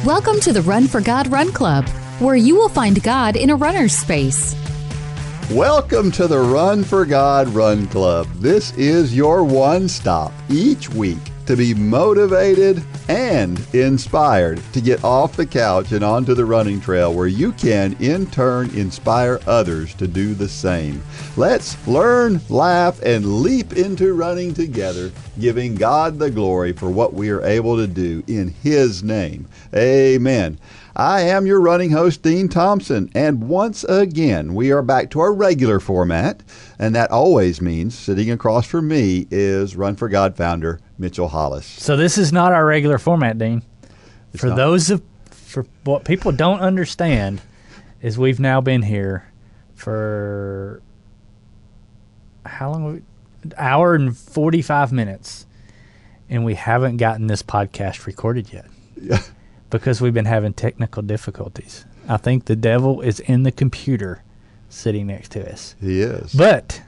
Welcome to the Run for God Run Club, where you will find God in a runner's space. Welcome to the Run for God Run Club. This is your one stop each week to be motivated and inspired to get off the couch and onto the running trail where you can in turn inspire others to do the same. Let's learn, laugh, and leap into running together, giving God the glory for what we are able to do in His name. Amen. I am your running host, Dean Thompson, and once again, we are back to our regular format, and that always means sitting across from me is Run for God founder Mitchell Hollis. So this is not our regular format, Dean. For what people don't understand is we've now been here for how long? An hour and 45 minutes, and we haven't gotten this podcast recorded yet. Yeah. Because we've been having technical difficulties. I think the devil is in the computer sitting next to us. He is. But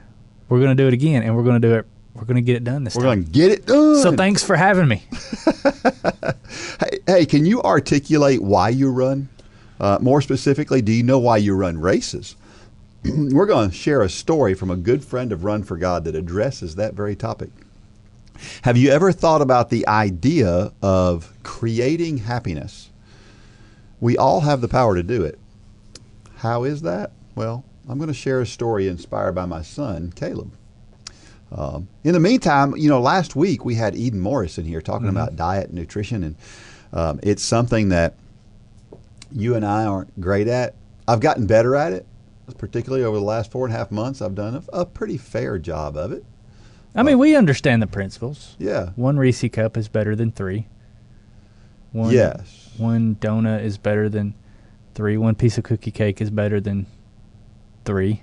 we're going to do it again, and we're going to do it. We're going to get it done this time. We're going to get it done. So thanks for having me. Hey, can you articulate why you run? More specifically, do you know why you run races? We're going to share a story from a good friend of Run for God that addresses that very topic. Have you ever thought about the idea of creating happiness? We all have the power to do it. How is that? Well, I'm going to share a story inspired by my son, Caleb. In the meantime, last week we had Eden Morris in here talking about diet and nutrition, and it's something that you and I aren't great at. I've gotten better at it, particularly over the last 4.5 months. I've done a pretty fair job of it. I mean, we understand the principles. Yeah. 1 Reese cup is better than 3. Yes. 1 donut is better than 3. 1 piece of cookie cake is better than 3.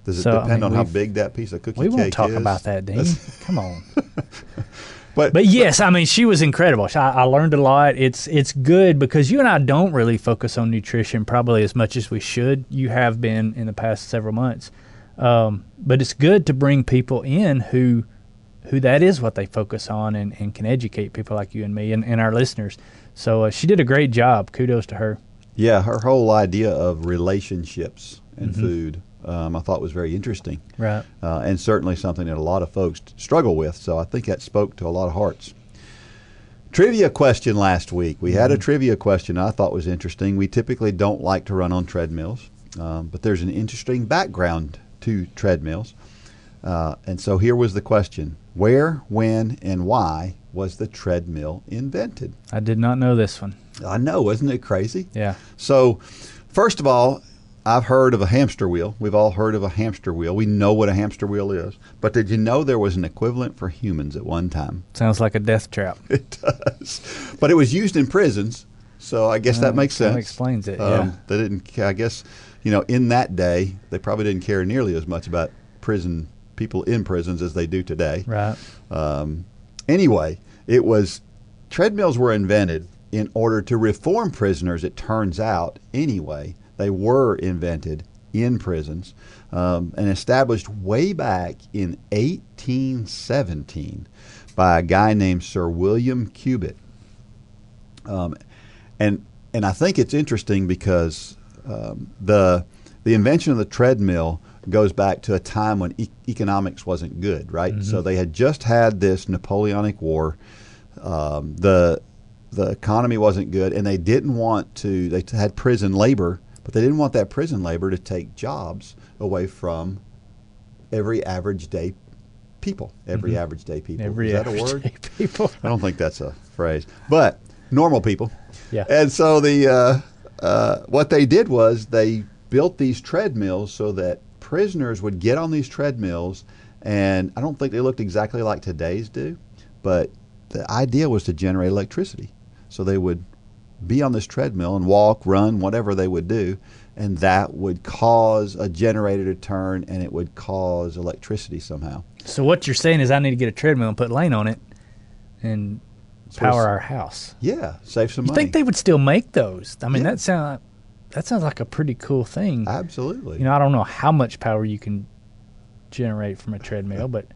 Does it depend on how big that piece of cookie cake is? We won't talk about that, Dean. Come on. But yes, I mean, she was incredible. I learned a lot. It's good because you and I don't really focus on nutrition probably as much as we should. You have been in the past several months. But it's good to bring people in who that is what they focus on and can educate people like you and me and our listeners. So she did a great job. Kudos to her. Yeah, her whole idea of relationships and food I thought was very interesting. Right. And certainly something that a lot of folks struggle with. So I think that spoke to a lot of hearts. Trivia question last week. We had a trivia question I thought was interesting. We typically don't like to run on treadmills, but there's an interesting background to treadmills. And so here was the question. Where, when, and why was the treadmill invented? I did not know this one. I know, wasn't it crazy? Yeah. So first of all, I've heard of a hamster wheel. We've all heard of a hamster wheel. We know what a hamster wheel is. But did you know there was an equivalent for humans at one time? Sounds like a death trap. It does. But it was used in prisons, so I guess that makes sense. That explains it, yeah. They didn't, I guess, in that day, they probably didn't care nearly as much about people in prisons as they do today. Right. Anyway, treadmills were invented in order to reform prisoners, it turns out, anyway. They were invented in prisons and established way back in 1817 by a guy named Sir William Cubitt. And I think it's interesting because the invention of the treadmill goes back to a time when economics wasn't good, right? So they had just had this Napoleonic War. The economy wasn't good, and they didn't want to. They had prison labor. But they didn't want that prison labor to take jobs away from every average day people. Every average day people. Every Is that a average word? day people. I don't think that's a phrase. But normal people. Yeah. And so what they did was they built these treadmills so that prisoners would get on these treadmills, and I don't think they looked exactly like today's do, but the idea was to generate electricity. So they would be on this treadmill and walk, run, whatever they would do, and that would cause a generator to turn, and it would cause electricity somehow. So what you're saying is I need to get a treadmill and put Lane on it and power our house. Yeah, save some You money. think they would still make those? I mean, Yeah. that sounds like a pretty cool thing. Absolutely. I don't know how much power you can generate from a treadmill, but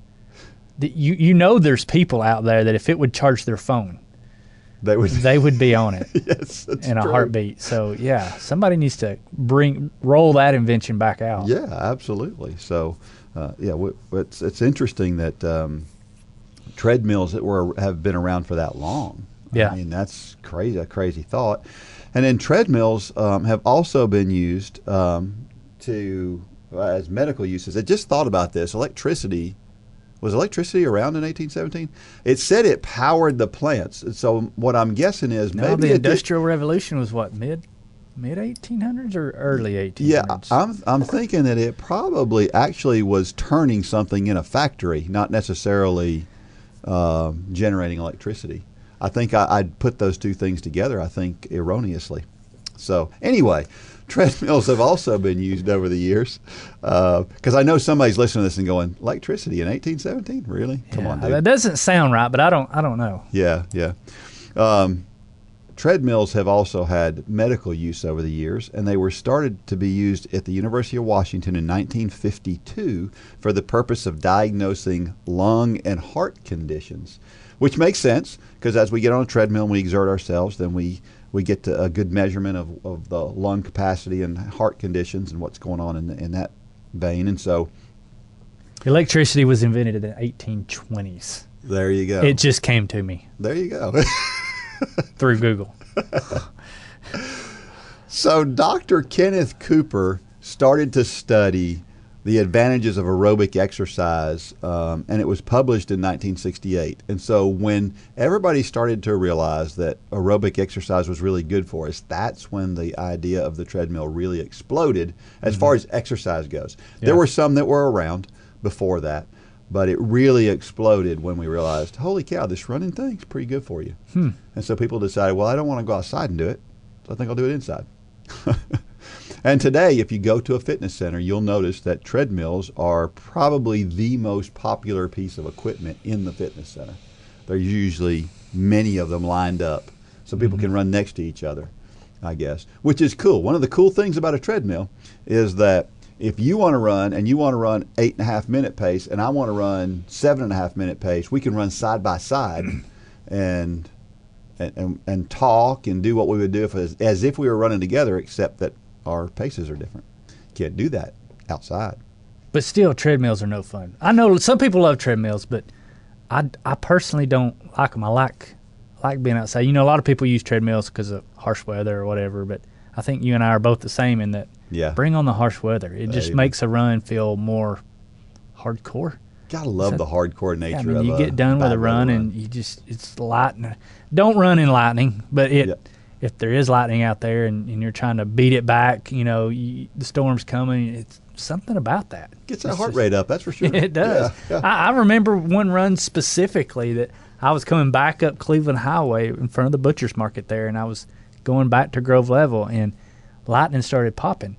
there's people out there that if it would charge their phone, they would be on it. Yes, that's in a true. heartbeat. So yeah, somebody needs to roll that invention back out. Yeah, absolutely. So, it's interesting that treadmills that have been around for that long. Yeah. I mean, that's crazy, a crazy thought. And then treadmills have also been used as medical uses. I just thought about this. Was electricity around in 1817? It said it powered the plants. So what I'm guessing is maybe the Industrial Revolution was what, mid 1800s or early 1800s? Yeah, I'm thinking that it probably actually was turning something in a factory, not necessarily generating electricity. I think I'd put those two things together, I think, erroneously. So anyway, treadmills have also been used over the years, because I know somebody's listening to this and going, electricity in 1817? Really? Come on, dude. That doesn't sound right, but I don't know. Yeah. Treadmills have also had medical use over the years, and they were started to be used at the University of Washington in 1952 for the purpose of diagnosing lung and heart conditions, which makes sense because as we get on a treadmill and we exert ourselves, then we get to a good measurement of the lung capacity and heart conditions and what's going on in that vein. And so electricity was invented in the 1820s. There you go. It just came to me. There you go. Through Google. So Dr. Kenneth Cooper started to study the advantages of aerobic exercise, and it was published in 1968. And so when everybody started to realize that aerobic exercise was really good for us, that's when the idea of the treadmill really exploded as far as exercise goes. Yeah. There were some that were around before that, but it really exploded when we realized, holy cow, this running thing's pretty good for you. And so people decided, well, I don't want to go outside and do it, so I think I'll do it inside. And today, if you go to a fitness center, you'll notice that treadmills are probably the most popular piece of equipment in the fitness center. There's usually many of them lined up so people can run next to each other, I guess, which is cool. One of the cool things about a treadmill is that if you want to run and you want to run 8.5 minute pace and I want to run 7.5 minute pace, we can run side by side and talk and do what we would do as if we were running together, except that our paces are different. Can't do that outside. But still, treadmills are no fun. I know some people love treadmills, but I personally don't like them. I like being outside. You know, a lot of people use treadmills because of harsh weather or whatever, but I think you and I are both the same in that. Yeah. Bring on the harsh weather. It just makes a run feel more hardcore. Gotta love the hardcore nature of it. You get done with a run and it's lightning. Don't run in lightning, but if there is lightning out there and you're trying to beat it back, you know, the storm's coming, it's something about that. Gets that heart rate up, that's for sure. It does. Yeah. I remember one run specifically that I was coming back up Cleveland Highway in front of the butcher's market there, and I was going back to Grove Level, and lightning started popping.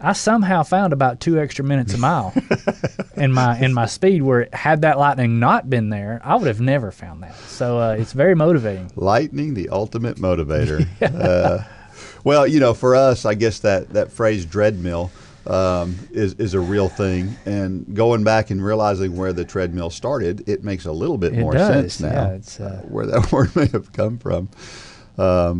I somehow found about 2 extra minutes a mile in my speed, where had that lightning not been there, I would have never found that. So it's very motivating. Lightning, the ultimate motivator. Well, you know, for us, I guess that phrase "treadmill" is a real thing. And going back and realizing where the treadmill started, it makes a little bit more sense now. Yeah, it's, where that word may have come from. I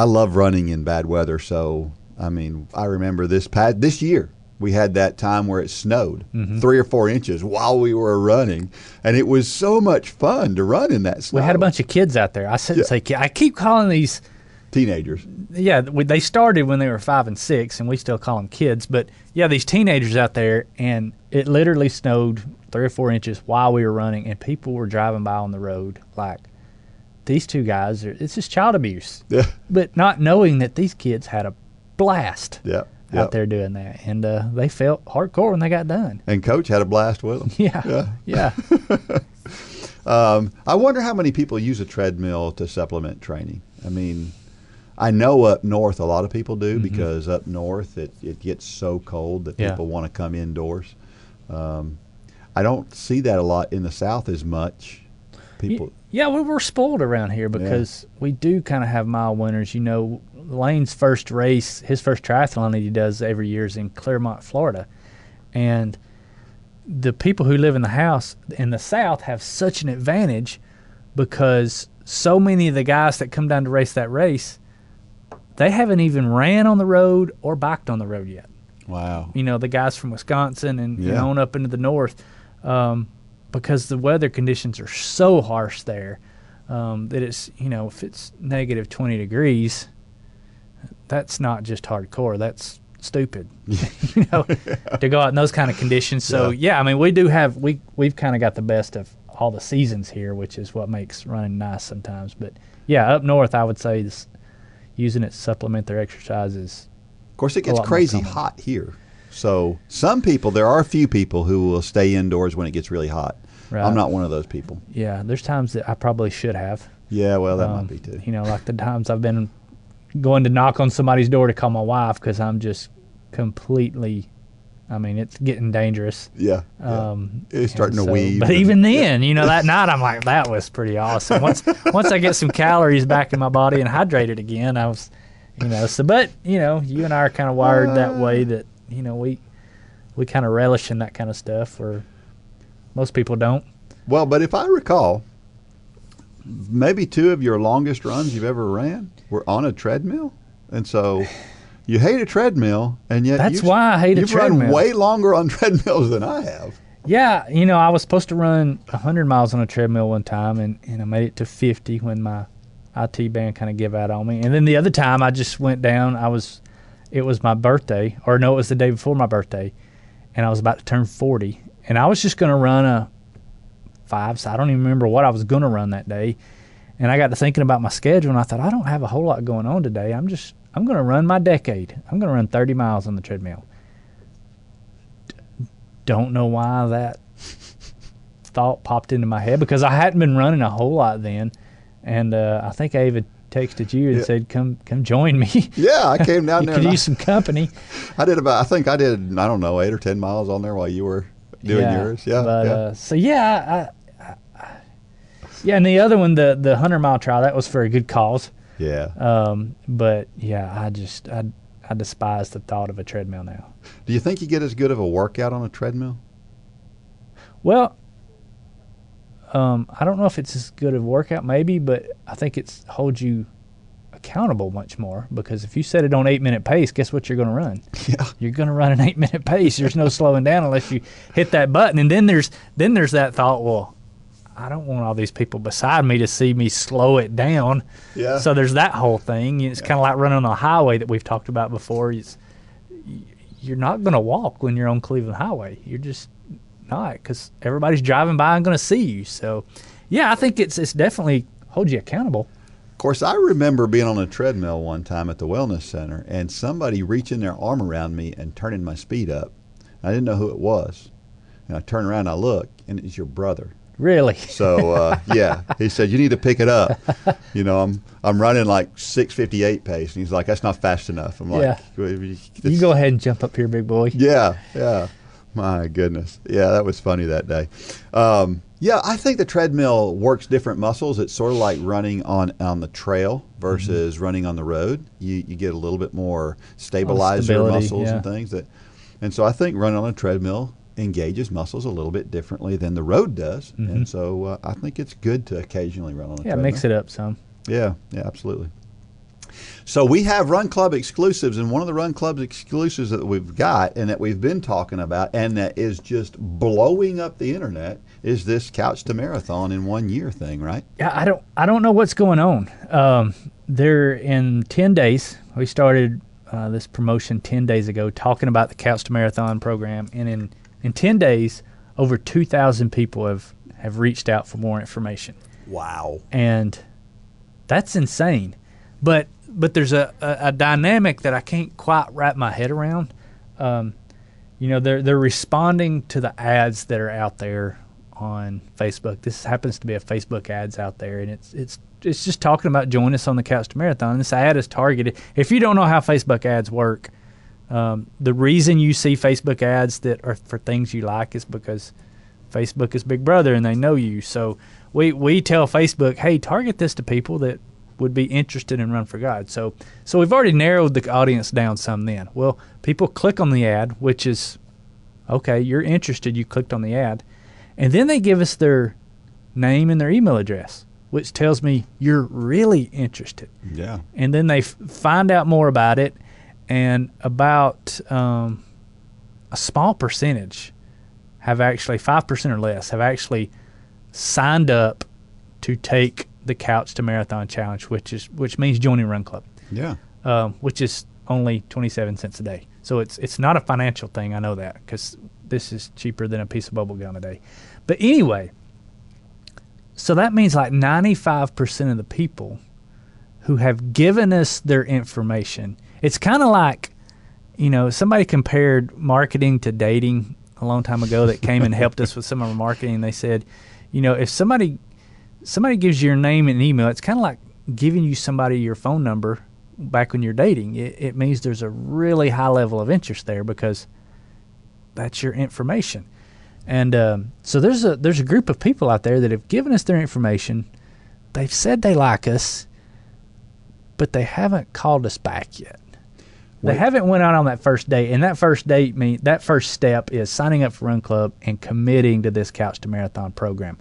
love running in bad weather. So, I mean, I remember this year we had that time where it snowed 3 or 4 inches while we were running, and it was so much fun to run in that snow. We had a bunch of kids out there. I shouldn't say kids. I keep calling these teenagers. Yeah, they started when they were 5 and 6, and we still call them kids. But yeah, these teenagers out there, and it literally snowed 3 or 4 inches while we were running, and people were driving by on the road like, these two guys it's just child abuse. Yeah. But not knowing that these kids had a blast. Yeah. Out there doing that, and they felt hardcore when they got done. And Coach had a blast with them. Yeah. I wonder how many people use a treadmill to supplement training. I mean, I know up north a lot of people do, because up north it gets so cold that people want to come indoors. I don't see that a lot in the South as much. People. Yeah, we're spoiled around here because we do kind of have mild winters. You know, Lane's first race, his first triathlon that he does every year is in Claremont, Florida. And the people who live in the South have such an advantage because so many of the guys that come down to race that race, they haven't even ran on the road or biked on the road yet. Wow. You know, the guys from Wisconsin and Yeah. on up into the north, because the weather conditions are so harsh there, that it's, you know, if it's negative 20 degrees, that's not just hardcore. That's stupid, you know, to go out in those kind of conditions. So, yeah, I mean, we've kind of got the best of all the seasons here, which is what makes running nice sometimes. But, yeah, up north, I would say using it to supplement their exercises. Of course, it gets crazy hot here. So there are a few people who will stay indoors when it gets really hot. Right. I'm not one of those people. Yeah, there's times that I probably should have. Yeah, well, that might be too. You know, like the times I've been going to knock on somebody's door to call my wife because I'm just completely, I mean, it's getting dangerous. Yeah. It's starting to weave. But even then, you know, that night I'm like, that was pretty awesome. Once I get some calories back in my body and hydrated again, I was, you know, but, you know, you and I are kind of wired that way that, you know, we kind of relish in that kind of stuff where most people don't. Well, but if I recall, maybe 2 of your longest runs you've ever ran were on a treadmill. And so you hate a treadmill, and yet that's why I hate a treadmill. You've run way longer on treadmills than I have. Yeah, you know, I was supposed to run 100 miles on a treadmill one time, and I made it to 50 when my IT band kind of gave out on me. And then the other time I just went down, it was my birthday, or no, it was the day before my birthday, and I was about to turn 40. And I was just going to run a 5, so I don't even remember what I was going to run that day. And I got to thinking about my schedule, and I thought, I don't have a whole lot going on today. I'm going to run my decade. I'm going to run 30 miles on the treadmill. Don't know why that thought popped into my head, because I hadn't been running a whole lot then. And I think I even texted you and said, come join me. Yeah, I came down there. You could use some company. I did I don't know, 8 or 10 miles on there while you were doing yours. Yeah. But, so, yeah, yeah, and the other one, the 100-mile trial, that was for a good cause. Yeah. But, yeah, I despise the thought of a treadmill now. Do you think you get as good of a workout on a treadmill? Well, I don't know if it's as good of a workout, maybe, but I think it holds you accountable much more, because if you set it on 8-minute pace, guess what you're going to run? Yeah. You're going to run an 8-minute pace. There's no slowing down unless you hit that button. And then there's that thought, well, I don't want all these people beside me to see me slow it down. Yeah. So there's that whole thing. It's kind of like running on a highway that we've talked about before. You're not going to walk when you're on Cleveland Highway. You're just not, because everybody's driving by and going to see you. So, yeah, I think it's definitely holds you accountable. Of course, I remember being on a treadmill one time at the wellness center and somebody reaching their arm around me and turning my speed up. I didn't know who it was. And I turned around and I looked, and it's your brother. Really? So, yeah, he said, you need to pick it up. You know, I'm running like 6:58 pace. And he's like, that's not fast enough. I'm like, you go ahead and jump up here, big boy. Yeah. My goodness. Yeah, that was funny that day. Yeah, I think the treadmill works different muscles. It's sort of like running on the trail versus running on the road. You get a little bit more stabilizer muscles and things. And so I think running on a treadmill engages muscles a little bit differently than the road does. Mm-hmm. And so I think it's good to occasionally run on a treadmill. Yeah, mix it up some. Yeah, absolutely. So we have Run Club exclusives, and one of the Run Club exclusives that we've got and that we've been talking about and that is just blowing up the internet is this Couch to Marathon in 1 year thing, right? Yeah, I don't know what's going on. They're in 10 days. We started this promotion 10 days ago talking about the Couch to Marathon program, and in 10 days, over 2,000 people have reached out for more information. Wow. And that's insane. But there's a dynamic that I can't quite wrap my head around. You know, they're responding to the ads that are out there on Facebook. This happens to be a Facebook ads out there, and it's just talking about join us on the Couch to Marathon. This ad is targeted. If you don't know how Facebook ads work, the reason you see Facebook ads that are for things you like is because Facebook is Big Brother and they know you. So we tell Facebook, hey, target this to people that would be interested in Run for God. So we've already narrowed the audience down some then. Well, people click on the ad, which is, okay, you're interested, you clicked on the ad, and then they give us their name and their email address. which tells me you're really interested. Yeah. And then they find out more about it, and about a small percentage have actually, 5% or less, have actually signed up to take the Couch to Marathon Challenge, which means joining Run Club. Yeah. Which is only 27 cents a day. So it's not a financial thing. I know that, because this is cheaper than a piece of bubble gum a day. But anyway, so that means like 95% of the people who have given us their information. It's kind of like, somebody compared marketing to dating a long time ago that came and helped us with some of our marketing. They said, if somebody gives you your name and email, it's kind of like giving you somebody your phone number back when you're dating. It means there's a really high level of interest there, because that's your information. And so there's a group of people out there that have given us their information. They've said they like us, but they haven't called us back yet. They haven't went out on that first date, and that first step is signing up for Run Club and committing to this Couch to Marathon program.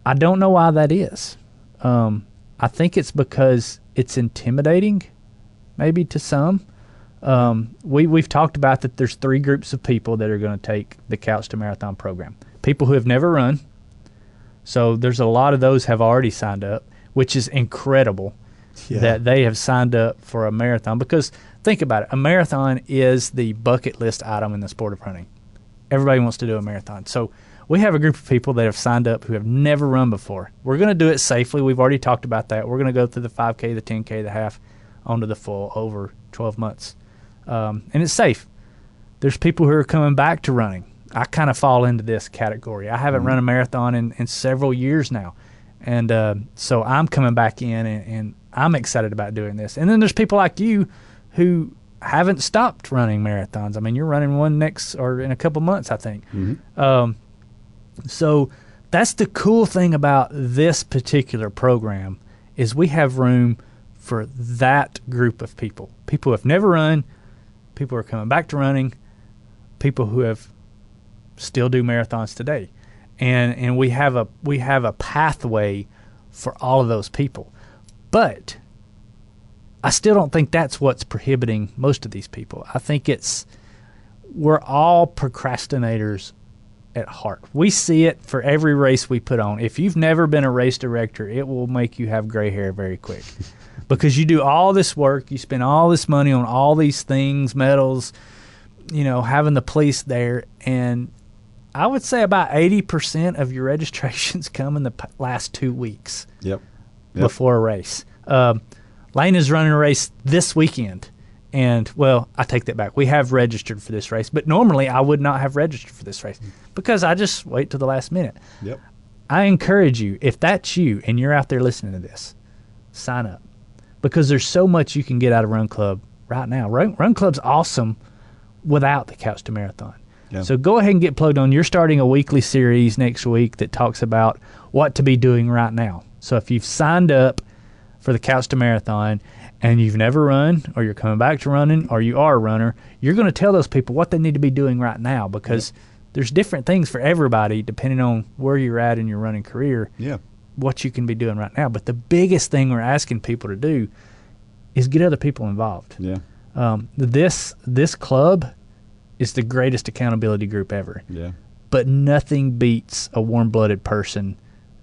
I don't know why that is. I think it's because it's intimidating, maybe to some. We've talked about that there's 3 groups of people that are going to take the Couch to Marathon program. People who have never run. So there's a lot of those have already signed up, which is incredible that they have signed up for a marathon. Because think about it, a marathon is the bucket list item in the sport of running. Everybody wants to do a marathon. So we have a group of people that have signed up who have never run before. We're going to do it safely. We've already talked about that. We're going to go through the 5K, the 10K, the half, onto the full over 12 months. And it's safe. There's people who are coming back to running. I kind of fall into this category. I haven't run a marathon in several years now. And so I'm coming back in, and I'm excited about doing this. And then there's people like you who haven't stopped running marathons. I mean, you're running one in a couple months, I think. Mm-hmm. So that's the cool thing about this particular program, is we have room for that group of people. People who have never run, people who are coming back to running, people who have still do marathons today. And we have a pathway for all of those people. But I still don't think that's what's prohibiting most of these people. I think we're all procrastinators at heart. We see it for every race we put on. If you've never been a race director, it will make you have gray hair very quick. Because you do all this work, you spend all this money on all these things, medals, having the police there, and I would say about 80% of your registrations come in the last 2 weeks. Yep. Before a race. Lane is running a race this weekend, and, well, I take that back. We have registered for this race, but normally I would not have registered for this race because I just wait till the last minute. Yep. I encourage you, if that's you and you're out there listening to this, sign up, because there's so much you can get out of Run Club right now. Run Club's awesome without the Couch to Marathon. Yeah. So go ahead and get plugged on. You're starting a weekly series next week that talks about what to be doing right now. So if you've signed up for the Couch to Marathon and you've never run, or you're coming back to running, or you are a runner, you're going to tell those people what they need to be doing right now, because there's different things for everybody depending on where you're at in your running career, what you can be doing right now. But the biggest thing we're asking people to do is get other people involved. Yeah. This club is the greatest accountability group ever. Yeah. But nothing beats a warm-blooded person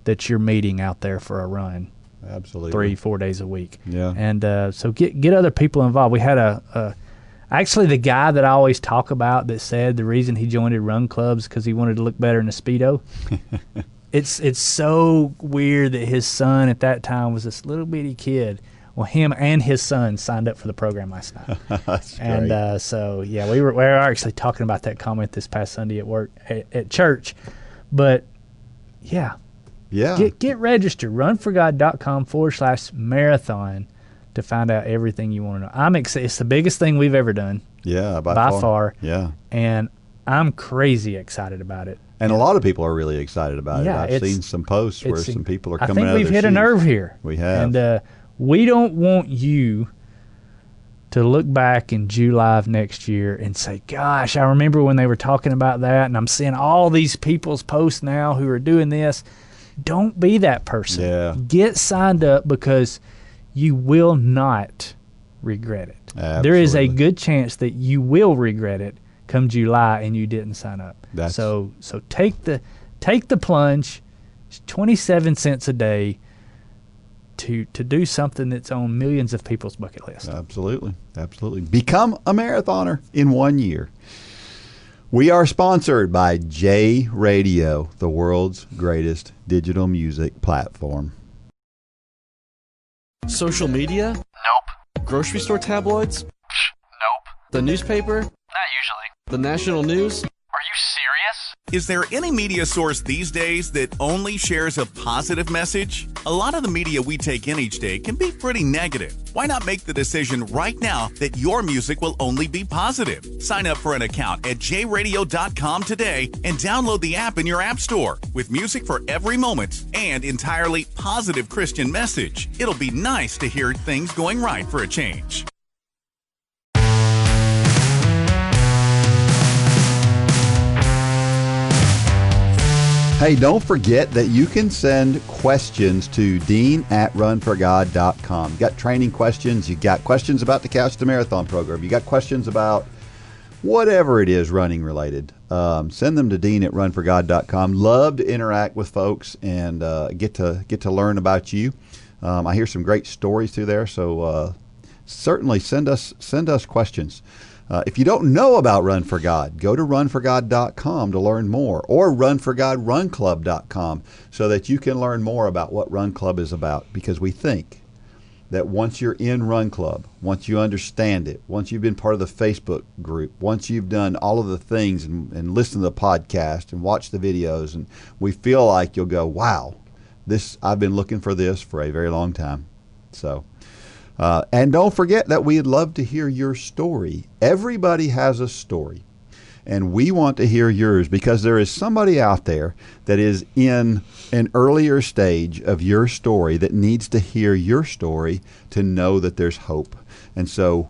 that you're meeting out there for a run. Absolutely. 3-4 days a week. Yeah. And so get other people involved. We had actually the guy that I always talk about that said the reason he joined run clubs because he wanted to look better in a Speedo. It's so weird that his son at that time was this little bitty kid. Well, him and his son signed up for the program last night. That's great. And so, yeah, we were actually talking about that comment this past Sunday at work, at church. But, yeah. Get registered. runforgod.com/marathon to find out everything you want to know. I'm excited. It's the biggest thing we've ever done. Yeah, by far. Yeah. And I'm crazy excited about it. And a lot of people are really excited about it. I've seen some posts where some people are coming out of their shoes. I think we've hit a nerve here. We have. And we don't want you to look back in July of next year and say, gosh, I remember when they were talking about that, and I'm seeing all these people's posts now who are doing this. Don't be that person. Yeah. Get signed up because you will not regret it. Absolutely. There is a good chance that you will regret it come July and you didn't sign up. So take the plunge. It's 27 cents a day to do something that's on millions of people's bucket list. Absolutely. Become a marathoner in 1 year. We are sponsored by J Radio, the world's greatest digital music platform. Social media? Nope. Grocery store tabloids? Nope. The newspaper? Not usually. The national news? Are you serious? Is there any media source these days that only shares a positive message? A lot of the media we take in each day can be pretty negative. Why not make the decision right now that your music will only be positive? Sign up for an account at jradio.com today and download the app in your app store with music for every moment and entirely positive Christian message. It'll be nice to hear things going right for a change. Hey, don't forget that you can send questions to dean@runforgod.com. You got training questions. You got questions about the Couch to Marathon program. You got questions about whatever it is running related. Send them to dean@runforgod.com. Love to interact with folks and get to learn about you. I hear some great stories through there, so certainly send us questions. If you don't know about Run for God, go to runforgod.com to learn more, or runforgodrunclub.com so that you can learn more about what Run Club is about, because we think that once you're in Run Club, once you understand it, once you've been part of the Facebook group, once you've done all of the things and listened to the podcast and watched the videos, and we feel like you'll go, wow, I've been looking for this for a very long time. So. And don't forget that we'd love to hear your story. Everybody has a story, and we want to hear yours because there is somebody out there that is in an earlier stage of your story that needs to hear your story to know that there's hope. And so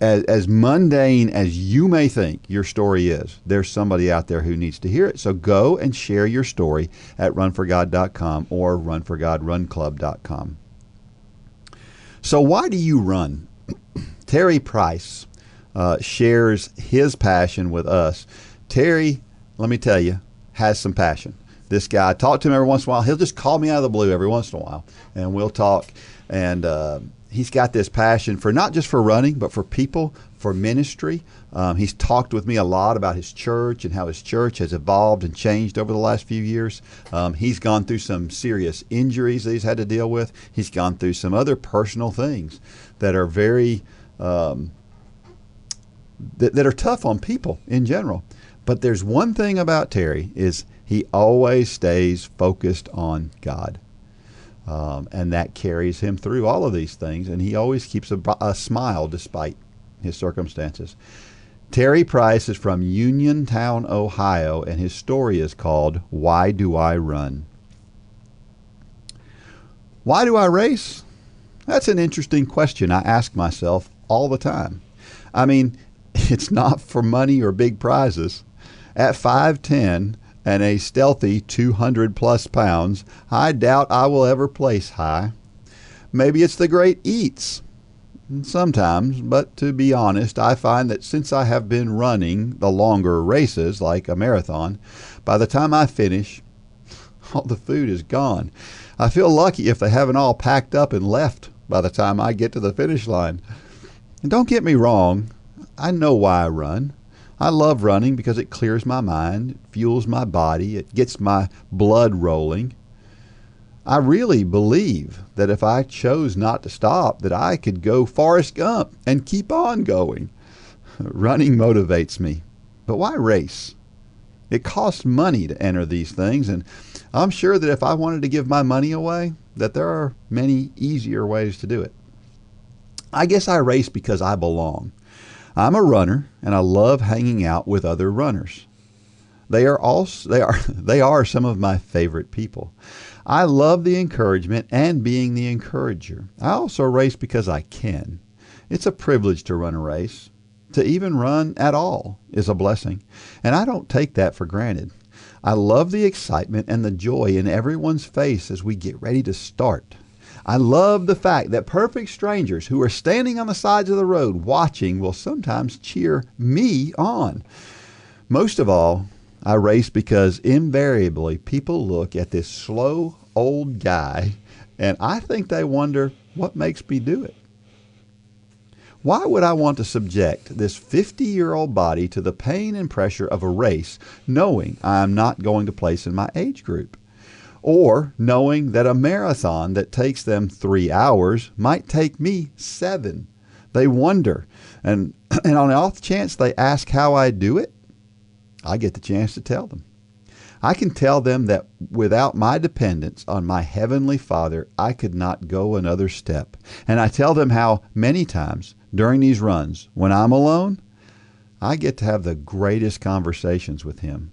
as mundane as you may think your story is, there's somebody out there who needs to hear it. So go and share your story at runforgod.com or runforgodrunclub.com. So why do you run? Terry Price shares his passion with us. Terry, let me tell you, has some passion. This guy, I talk to him every once in a while. He'll just call me out of the blue every once in a while, and we'll talk. And he's got this passion for not just for running, but for people, for ministry. He's talked with me a lot about his church and how his church has evolved and changed over the last few years. He's gone through some serious injuries that he's had to deal with. He's gone through some other personal things that are very that are tough on people in general. But there's one thing about Terry is he always stays focused on God. And that carries him through all of these things, and he always keeps a smile despite his circumstances. Terry Price is from Uniontown, Ohio, and his story is called Why Do I Run? Why do I race? That's an interesting question I ask myself all the time. I mean, it's not for money or big prizes. At 5'10", and a stealthy 200 plus pounds, I doubt I will ever place high. Maybe it's the great eats. Sometimes, but to be honest, I find that since I have been running the longer races, like a marathon, by the time I finish, all the food is gone. I feel lucky if they haven't all packed up and left by the time I get to the finish line. And don't get me wrong, I know why I run. I love running because it clears my mind, it fuels my body, it gets my blood rolling. I really believe that if I chose not to stop, that I could go Forrest Gump and keep on going. Running motivates me. But why race? It costs money to enter these things, and I'm sure that if I wanted to give my money away, that there are many easier ways to do it. I guess I race because I belong. I'm a runner, and I love hanging out with other runners. They are some of my favorite people. I love the encouragement and being the encourager. I also race because I can. It's a privilege to run a race. To even run at all is a blessing, and I don't take that for granted. I love the excitement and the joy in everyone's face as we get ready to start. I love the fact that perfect strangers who are standing on the sides of the road watching will sometimes cheer me on. Most of all, I race because invariably people look at this slow old guy and I think they wonder what makes me do it. Why would I want to subject this 50-year-old body to the pain and pressure of a race knowing I am not going to place in my age group? Or knowing that a marathon that takes them 3 hours might take me 7? They wonder. And on the off chance they ask how I do it, I get the chance to tell them. I can tell them that without my dependence on my Heavenly Father, I could not go another step. And I tell them how many times during these runs, when I'm alone, I get to have the greatest conversations with Him.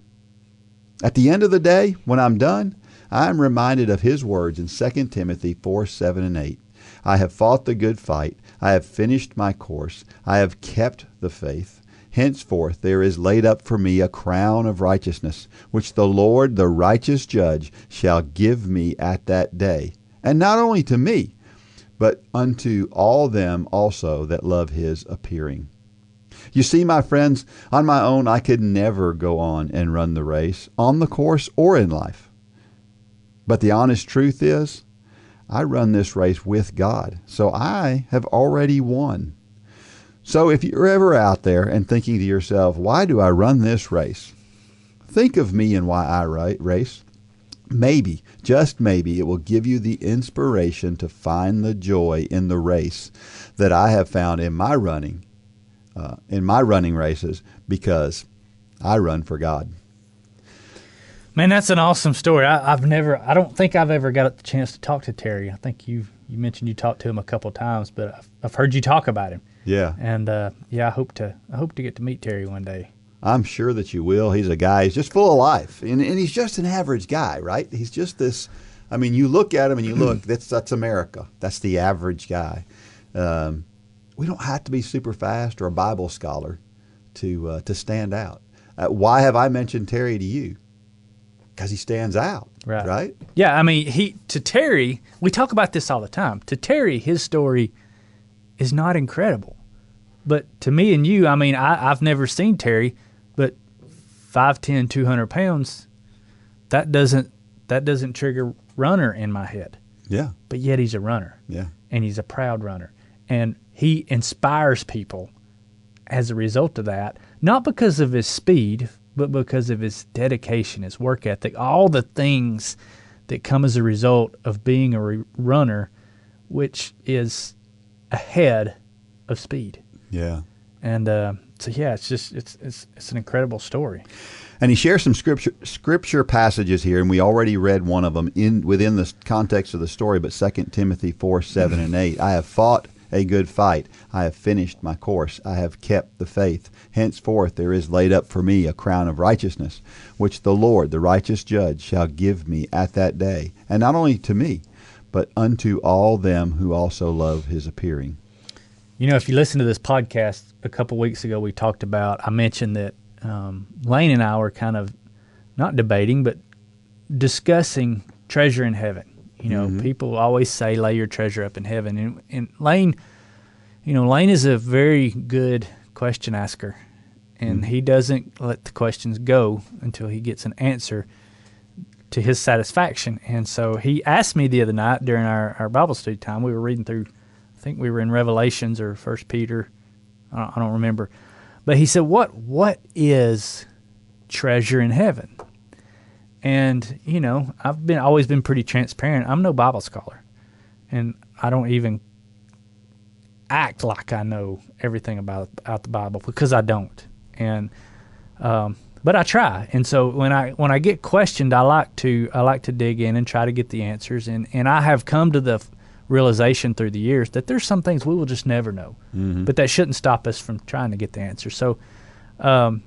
At the end of the day, when I'm done, I'm reminded of His words in 2 Timothy 4:7 and 8. I have fought the good fight. I have finished my course. I have kept the faith. Henceforth there is laid up for me a crown of righteousness, which the Lord, the righteous judge, shall give me at that day. And not only to me, but unto all them also that love His appearing. You see, my friends, on my own I could never go on and run the race, on the course or in life. But the honest truth is, I run this race with God, so I have already won. So if you're ever out there and thinking to yourself, why do I run this race? Think of me and why I race. Maybe, just maybe, it will give you the inspiration to find the joy in the race that I have found in my running races, because I run for God. Man, that's an awesome story. I don't think I've ever got the chance to talk to Terry. I think you mentioned you talked to him a couple times, but I've heard you talk about him. Yeah. And I hope to get to meet Terry one day. I'm sure that you will. He's a guy, he's just full of life. And he's just an average guy, right? He's just this, I mean, you look at him and you look, that's America. That's the average guy. We don't have to be super fast or a Bible scholar to stand out. Why have I mentioned Terry to you? Because he stands out, right? Yeah, I mean, to Terry, we talk about this all the time. To Terry, his story is not incredible. But to me and you, I mean, I've never seen Terry, but 5'10", 200 pounds, that doesn't trigger runner in my head. Yeah. But yet he's a runner. Yeah. And he's a proud runner. And he inspires people as a result of that, not because of his speed, but because of his dedication, his work ethic, all the things that come as a result of being a runner, which is ahead of speed. Yeah. And so yeah, it's an incredible story. And he shares some scripture passages here, and we already read one of them within the context of the story, but 2 Timothy 4:7 and 8. I have fought a good fight. I have finished my course. I have kept the faith. Henceforth there is laid up for me a crown of righteousness, which the Lord, the righteous judge, shall give me at that day. And not only to me, but unto all them who also love His appearing. You know, if you listen to this podcast a couple weeks ago, I mentioned that Lane and I were kind of not debating, but discussing treasure in heaven. You know, people always say, lay your treasure up in heaven. And Lane, Lane is a very good question asker, and he doesn't let the questions go until he gets an answer to his satisfaction. And so he asked me the other night during our Bible study time, we were reading through, I think we were in Revelations or 1 Peter, I don't remember. But he said, what is treasure in heaven? And, I've always been pretty transparent. I'm no Bible scholar, and I don't even act like I know everything about the Bible, because I don't. And but I try. And so when I get questioned, I like to dig in and try to get the answers. And I have come to the realization through the years that there's some things we will just never know, but that shouldn't stop us from trying to get the answer. So, so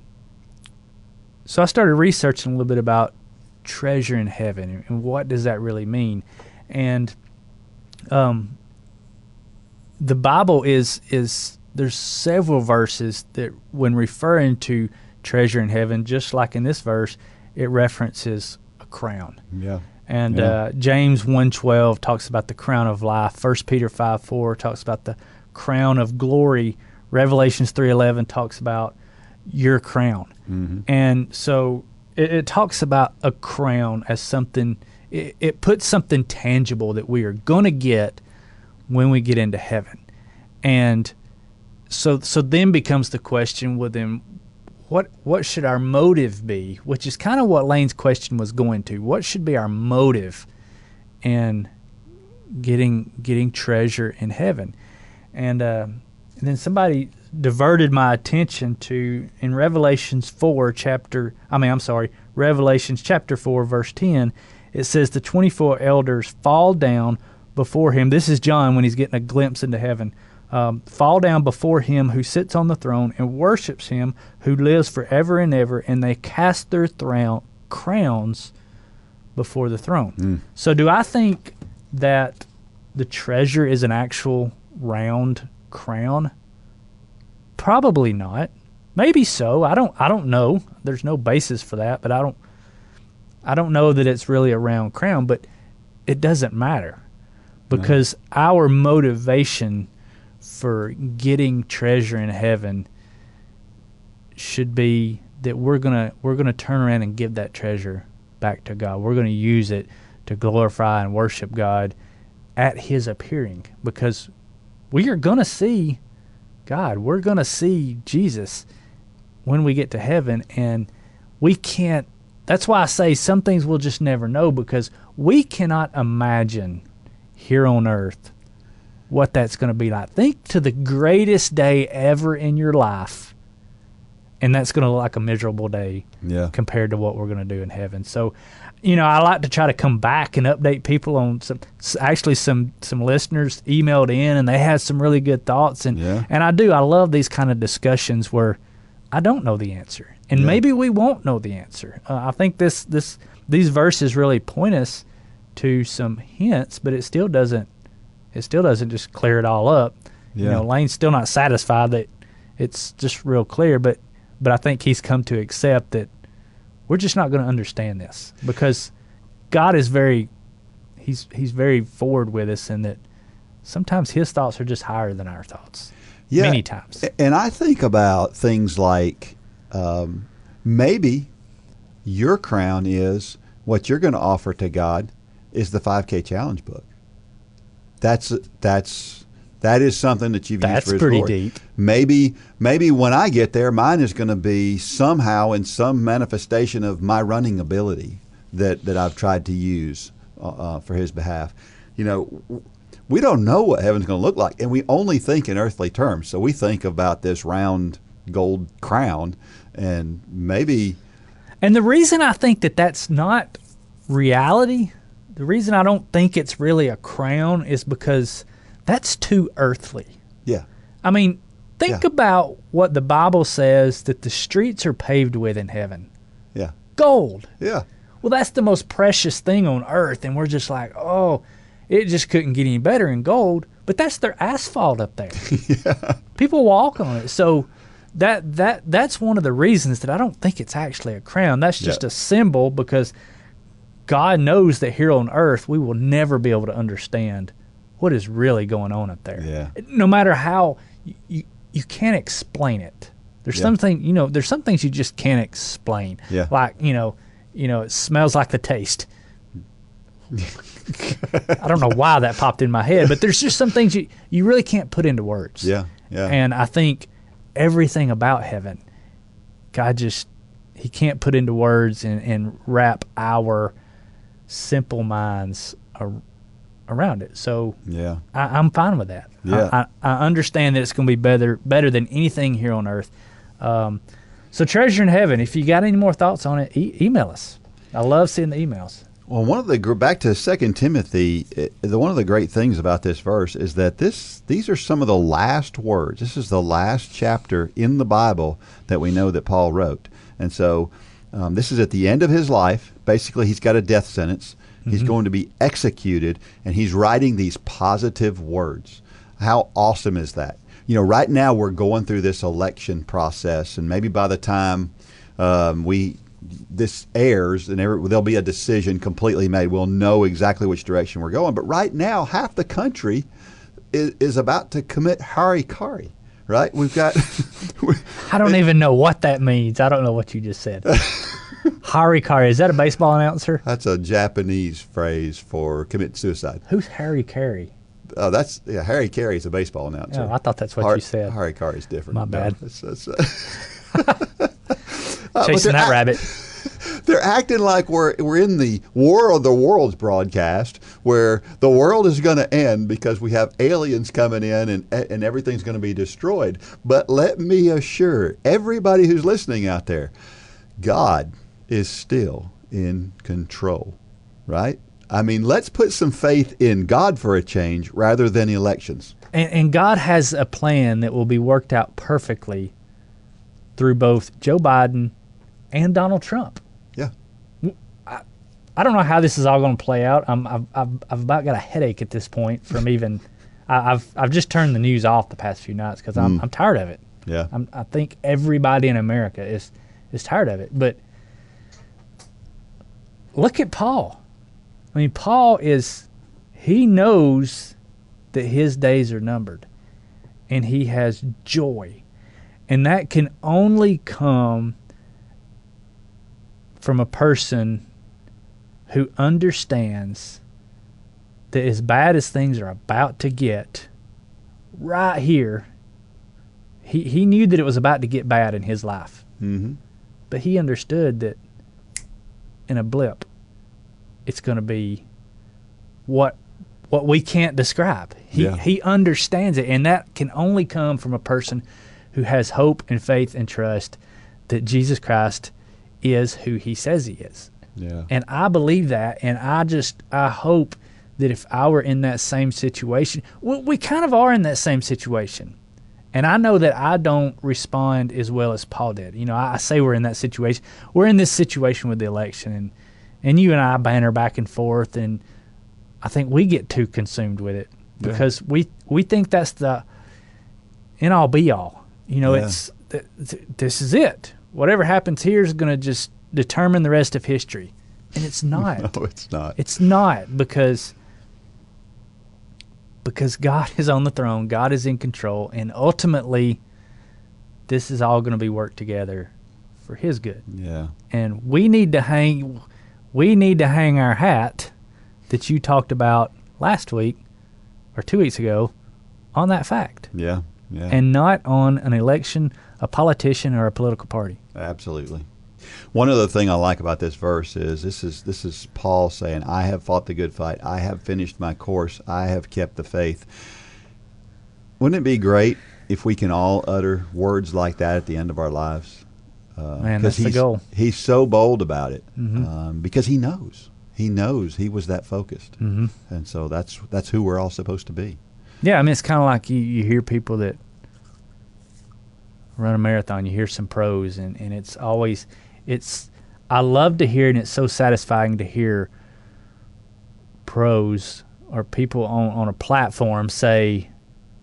I started researching a little bit about treasure in heaven and what does that really mean. And the Bible is there's several verses that when referring to treasure in heaven, just like in this verse, it references a crown. Yeah. And James 1:12 talks about the crown of life. 1 Peter 5:4 talks about the crown of glory. Revelations 3:11 talks about your crown. Mm-hmm. And so it talks about a crown as something, it puts something tangible that we are going to get when we get into heaven. And so then becomes the question, well then, what should our motive be? Which is kind of what Lane's question was going to. What should be our motive in getting treasure in heaven? And then somebody diverted my attention to, in Revelations chapter 4, verse 10, it says the 24 elders fall down before him. This is John when he's getting a glimpse into heaven. Fall down before him who sits on the throne and worships him who lives forever and ever, and they cast their crowns before the throne. So do I think that the treasure is an actual round crown? Probably not. Maybe so. I don't know. There's no basis for that, but I don't know that it's really a round crown, but it doesn't matter because our motivation for getting treasure in heaven should be that we're gonna turn around and give that treasure back to God. We're gonna use it to glorify and worship God at His appearing, because we are gonna see God. We're gonna see Jesus when we get to heaven, and we can't. That's why I say some things we'll just never know, because we cannot imagine here on earth what that's going to be like. Think to the greatest day ever in your life, and that's going to look like a miserable day compared to what we're going to do in heaven. So, I like to try to come back and update people on some listeners emailed in, and they had some really good thoughts. And I love these kind of discussions where I don't know the answer, and maybe we won't know the answer. I think these verses really point us to some hints, but it still doesn't just clear it all up. Lane's still not satisfied that it's just real clear, but I think he's come to accept that we're just not going to understand this, because God is he's very forward with us, and that sometimes His thoughts are just higher than our thoughts. Many times. And I think about things like maybe your crown is what you're going to offer to God is the 5K challenge book. That is something that you've used for His pretty glory. Deep. Maybe when I get there, mine is going to be somehow in some manifestation of my running ability that I've tried to use for His behalf. We don't know what heaven's going to look like, and we only think in earthly terms. So we think about this round gold crown, and maybe. And the reason I think that that's not reality, the reason I don't think it's really a crown, is because that's too earthly. Yeah. I mean, think about what the Bible says that the streets are paved with in heaven. Yeah. Gold. Yeah. Well, that's the most precious thing on earth, and we're just like, oh, it just couldn't get any better in gold. But that's their asphalt up there. People walk on it. So that's one of the reasons that I don't think it's actually a crown. That's just a symbol, because God knows that here on earth we will never be able to understand what is really going on up there. Yeah. No matter how you can't explain it. There's something, there's some things you just can't explain. Yeah. Like, it smells like the taste. I don't know why that popped in my head, but there's just some things you really can't put into words. Yeah. Yeah. And I think everything about heaven, God He can't put into words and wrap our simple minds around it. So I'm fine with that. Yeah. I understand that it's going to be better than anything here on earth. So treasure in heaven. If you got any more thoughts on it, email us. I love seeing the emails. Well, back to 2 Timothy, one of the great things about this verse is that these are some of the last words. This is the last chapter in the Bible that we know that Paul wrote. And so this is at the end of his life. Basically, he's got a death sentence. He's going to be executed, and he's writing these positive words. How awesome is that? Right now we're going through this election process, and maybe by the time we this airs and there'll be a decision completely made. We'll know exactly which direction we're going. But right now, half the country is about to commit harikari, right? We've got... I don't even know what that means. I don't know what you just said. Harikari, is that a baseball announcer? That's a Japanese phrase for commit suicide. Who's Harry Carey? Oh, Harry Carey is a baseball announcer. Oh, I thought that's what you said. Harikari is different. My bad. Chasing that rabbit. They're acting like we're in the War of the Worlds broadcast, where the world is going to end because we have aliens coming in and everything's going to be destroyed. But let me assure everybody who's listening out there, God is still in control, right? I mean, let's put some faith in God for a change rather than elections. And God has a plan that will be worked out perfectly through both Joe Biden and Donald Trump. Yeah. I don't know how this is all going to play out. I've about got a headache at this point from even. I've just turned the news off the past few nights because I'm tired of it. Yeah. I think everybody in America is tired of it. But look at Paul. I mean, Paul he knows that his days are numbered, and he has joy, and that can only come from a person who understands that as bad as things are about to get, right here, he knew that it was about to get bad in his life. Mm-hmm. But he understood that in a blip, it's going to be what we can't describe. He understands it, and that can only come from a person who has hope and faith and trust that Jesus Christ is who he says he is. Yeah. And I believe that, and I hope that if I were in that same situation, we kind of are in that same situation. And I know that I don't respond as well as Paul did. You know, I say we're in that situation. We're in this situation with the election, and you and I banter back and forth, and I think we get too consumed with it because we think that's the end-all be-all. You know, this is it. Whatever happens here is going to just determine the rest of history. And it's not. No, it's not. It's not because God is on the throne, God is in control, and ultimately this is all going to be worked together for his good. Yeah. And we need to hang our hat that you talked about last week or 2 weeks ago on that fact. Yeah. Yeah. And not on an election, a politician, or a political party. Absolutely. One other thing I like about this verse is this is Paul saying, I have fought the good fight. I have finished my course. I have kept the faith. Wouldn't it be great if we can all utter words like that at the end of our lives? Man, that's the goal. He's so bold about it Mm-hmm. because he knows. He knows he was that focused. Mm-hmm. And so that's who we're all supposed to be. Yeah, I mean, it's kind of like you hear people that run a marathon, you hear some pros, and it's always, I love to hear, and it's so satisfying to hear pros or people on a platform say,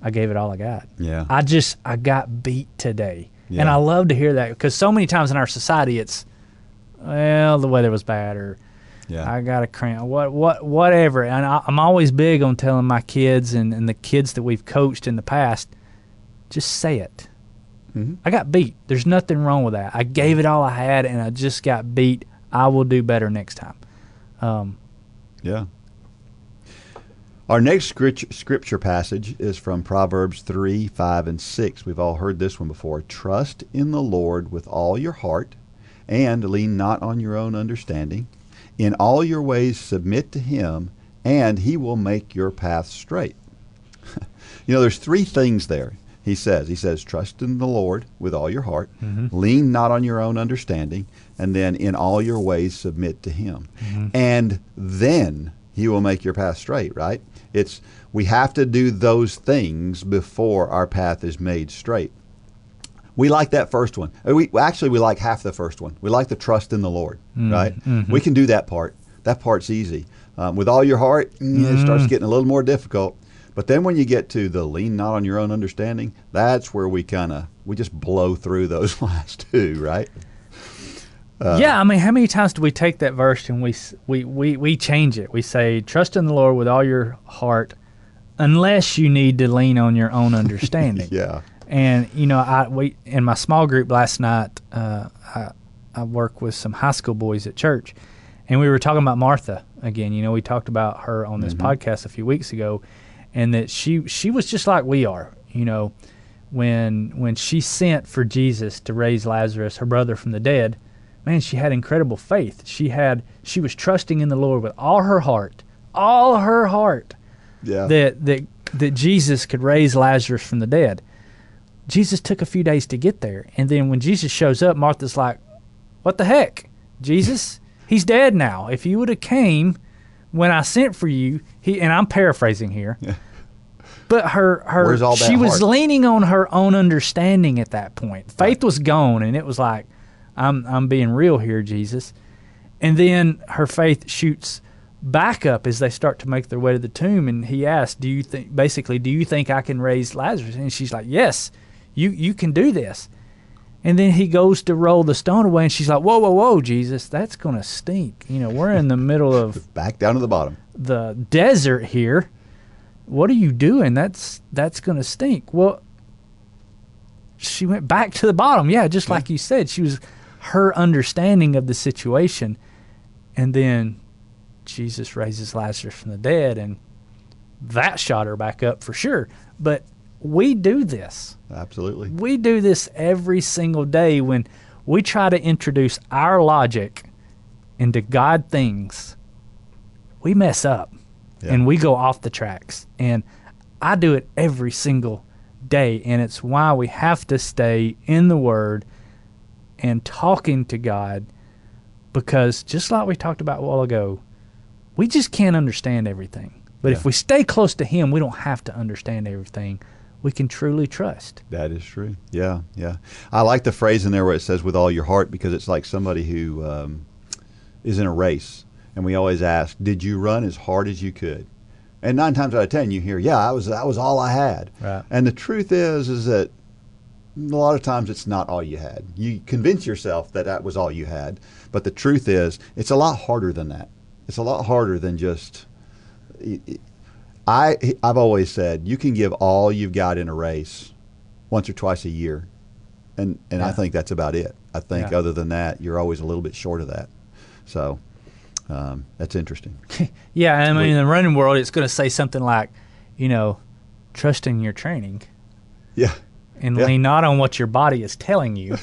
I gave it all I got. Yeah. I got beat today. Yeah. And I love to hear that because so many times in our society it's, well, the weather was bad, or I got a cramp, whatever. And I'm always big on telling my kids and the kids that we've coached in the past, just say it. Mm-hmm. I got beat. There's nothing wrong with that. I gave it all I had, and I just got beat. I will do better next time. Yeah. Our next scripture passage is from Proverbs 3, 5, and 6. We've all heard this one before. Trust in the Lord with all your heart, and lean not on your own understanding. In all your ways submit to him, and he will make your path straight. You know, there's three things there. He says, trust in the Lord with all your heart, lean not on your own understanding, and then in all your ways submit to him. And then he will make your path straight, right? We have to do those things before our path is made straight. We like that first one. We like half the first one. We like the trust in the Lord, right? We can do that part. That part's easy. With all your heart, it starts getting a little more difficult. But then when you get to the lean not on your own understanding, that's where we just blow through those last two, right? I mean, how many times do we take that verse and we change it? We say, trust in the Lord with all your heart, unless you need to lean on your own understanding. Yeah. And, we in my small group last night, I work with some high school boys at church, and we were talking about Martha again. We talked about her on this podcast a few weeks ago, and that she was just like we are, when she sent for Jesus to raise Lazarus, her brother, from the dead. Man, she had incredible faith. She was trusting in the Lord with all her heart, Yeah. that Jesus could raise Lazarus from the dead. Jesus took a few days to get there, and then when Jesus shows up, Martha's like, "What the heck, Jesus? He's dead now. If you would have came when I sent for you," and I'm paraphrasing here, but she was leaning on her own understanding at that point. Faith was gone, and it was like, I'm being real here, Jesus. And then her faith shoots back up as they start to make their way to the tomb, and he asked, do you think I can raise Lazarus? And she's like, yes, you can do this. And then he goes to roll the stone away, and she's like, whoa, Jesus, that's going to stink. We're in the middle of back down to the bottom, the desert here. What are you doing? That's going to stink. Well, she went back to the bottom. Yeah, just like you said. Her understanding of the situation, and then Jesus raises Lazarus from the dead, and that shot her back up for sure. But we do this. Absolutely. We do this every single day when we try to introduce our logic into God things. We mess up, and we go off the tracks. And I do it every single day, and it's why we have to stay in the Word and talking to God, because just like we talked about a while ago, we just can't understand everything. But if we stay close to Him, we don't have to understand everything. We can truly trust. That is true. Yeah. I like the phrase in there where it says with all your heart, because it's like somebody who is in a race, and we always ask, did you run as hard as you could? And 9 times out of 10 you hear, that was all I had. Right. And the truth is that a lot of times it's not all you had. You convince yourself that was all you had, but the truth is it's a lot harder than that. It's a lot harder than just. I've always said you can give all you've got in a race once or twice a year, and I think that's about it. I think other than that, you're always a little bit short of that. So that's interesting. I mean, in the running world, it's going to say something like, trust in your training. Yeah. And lean not on what your body is telling you,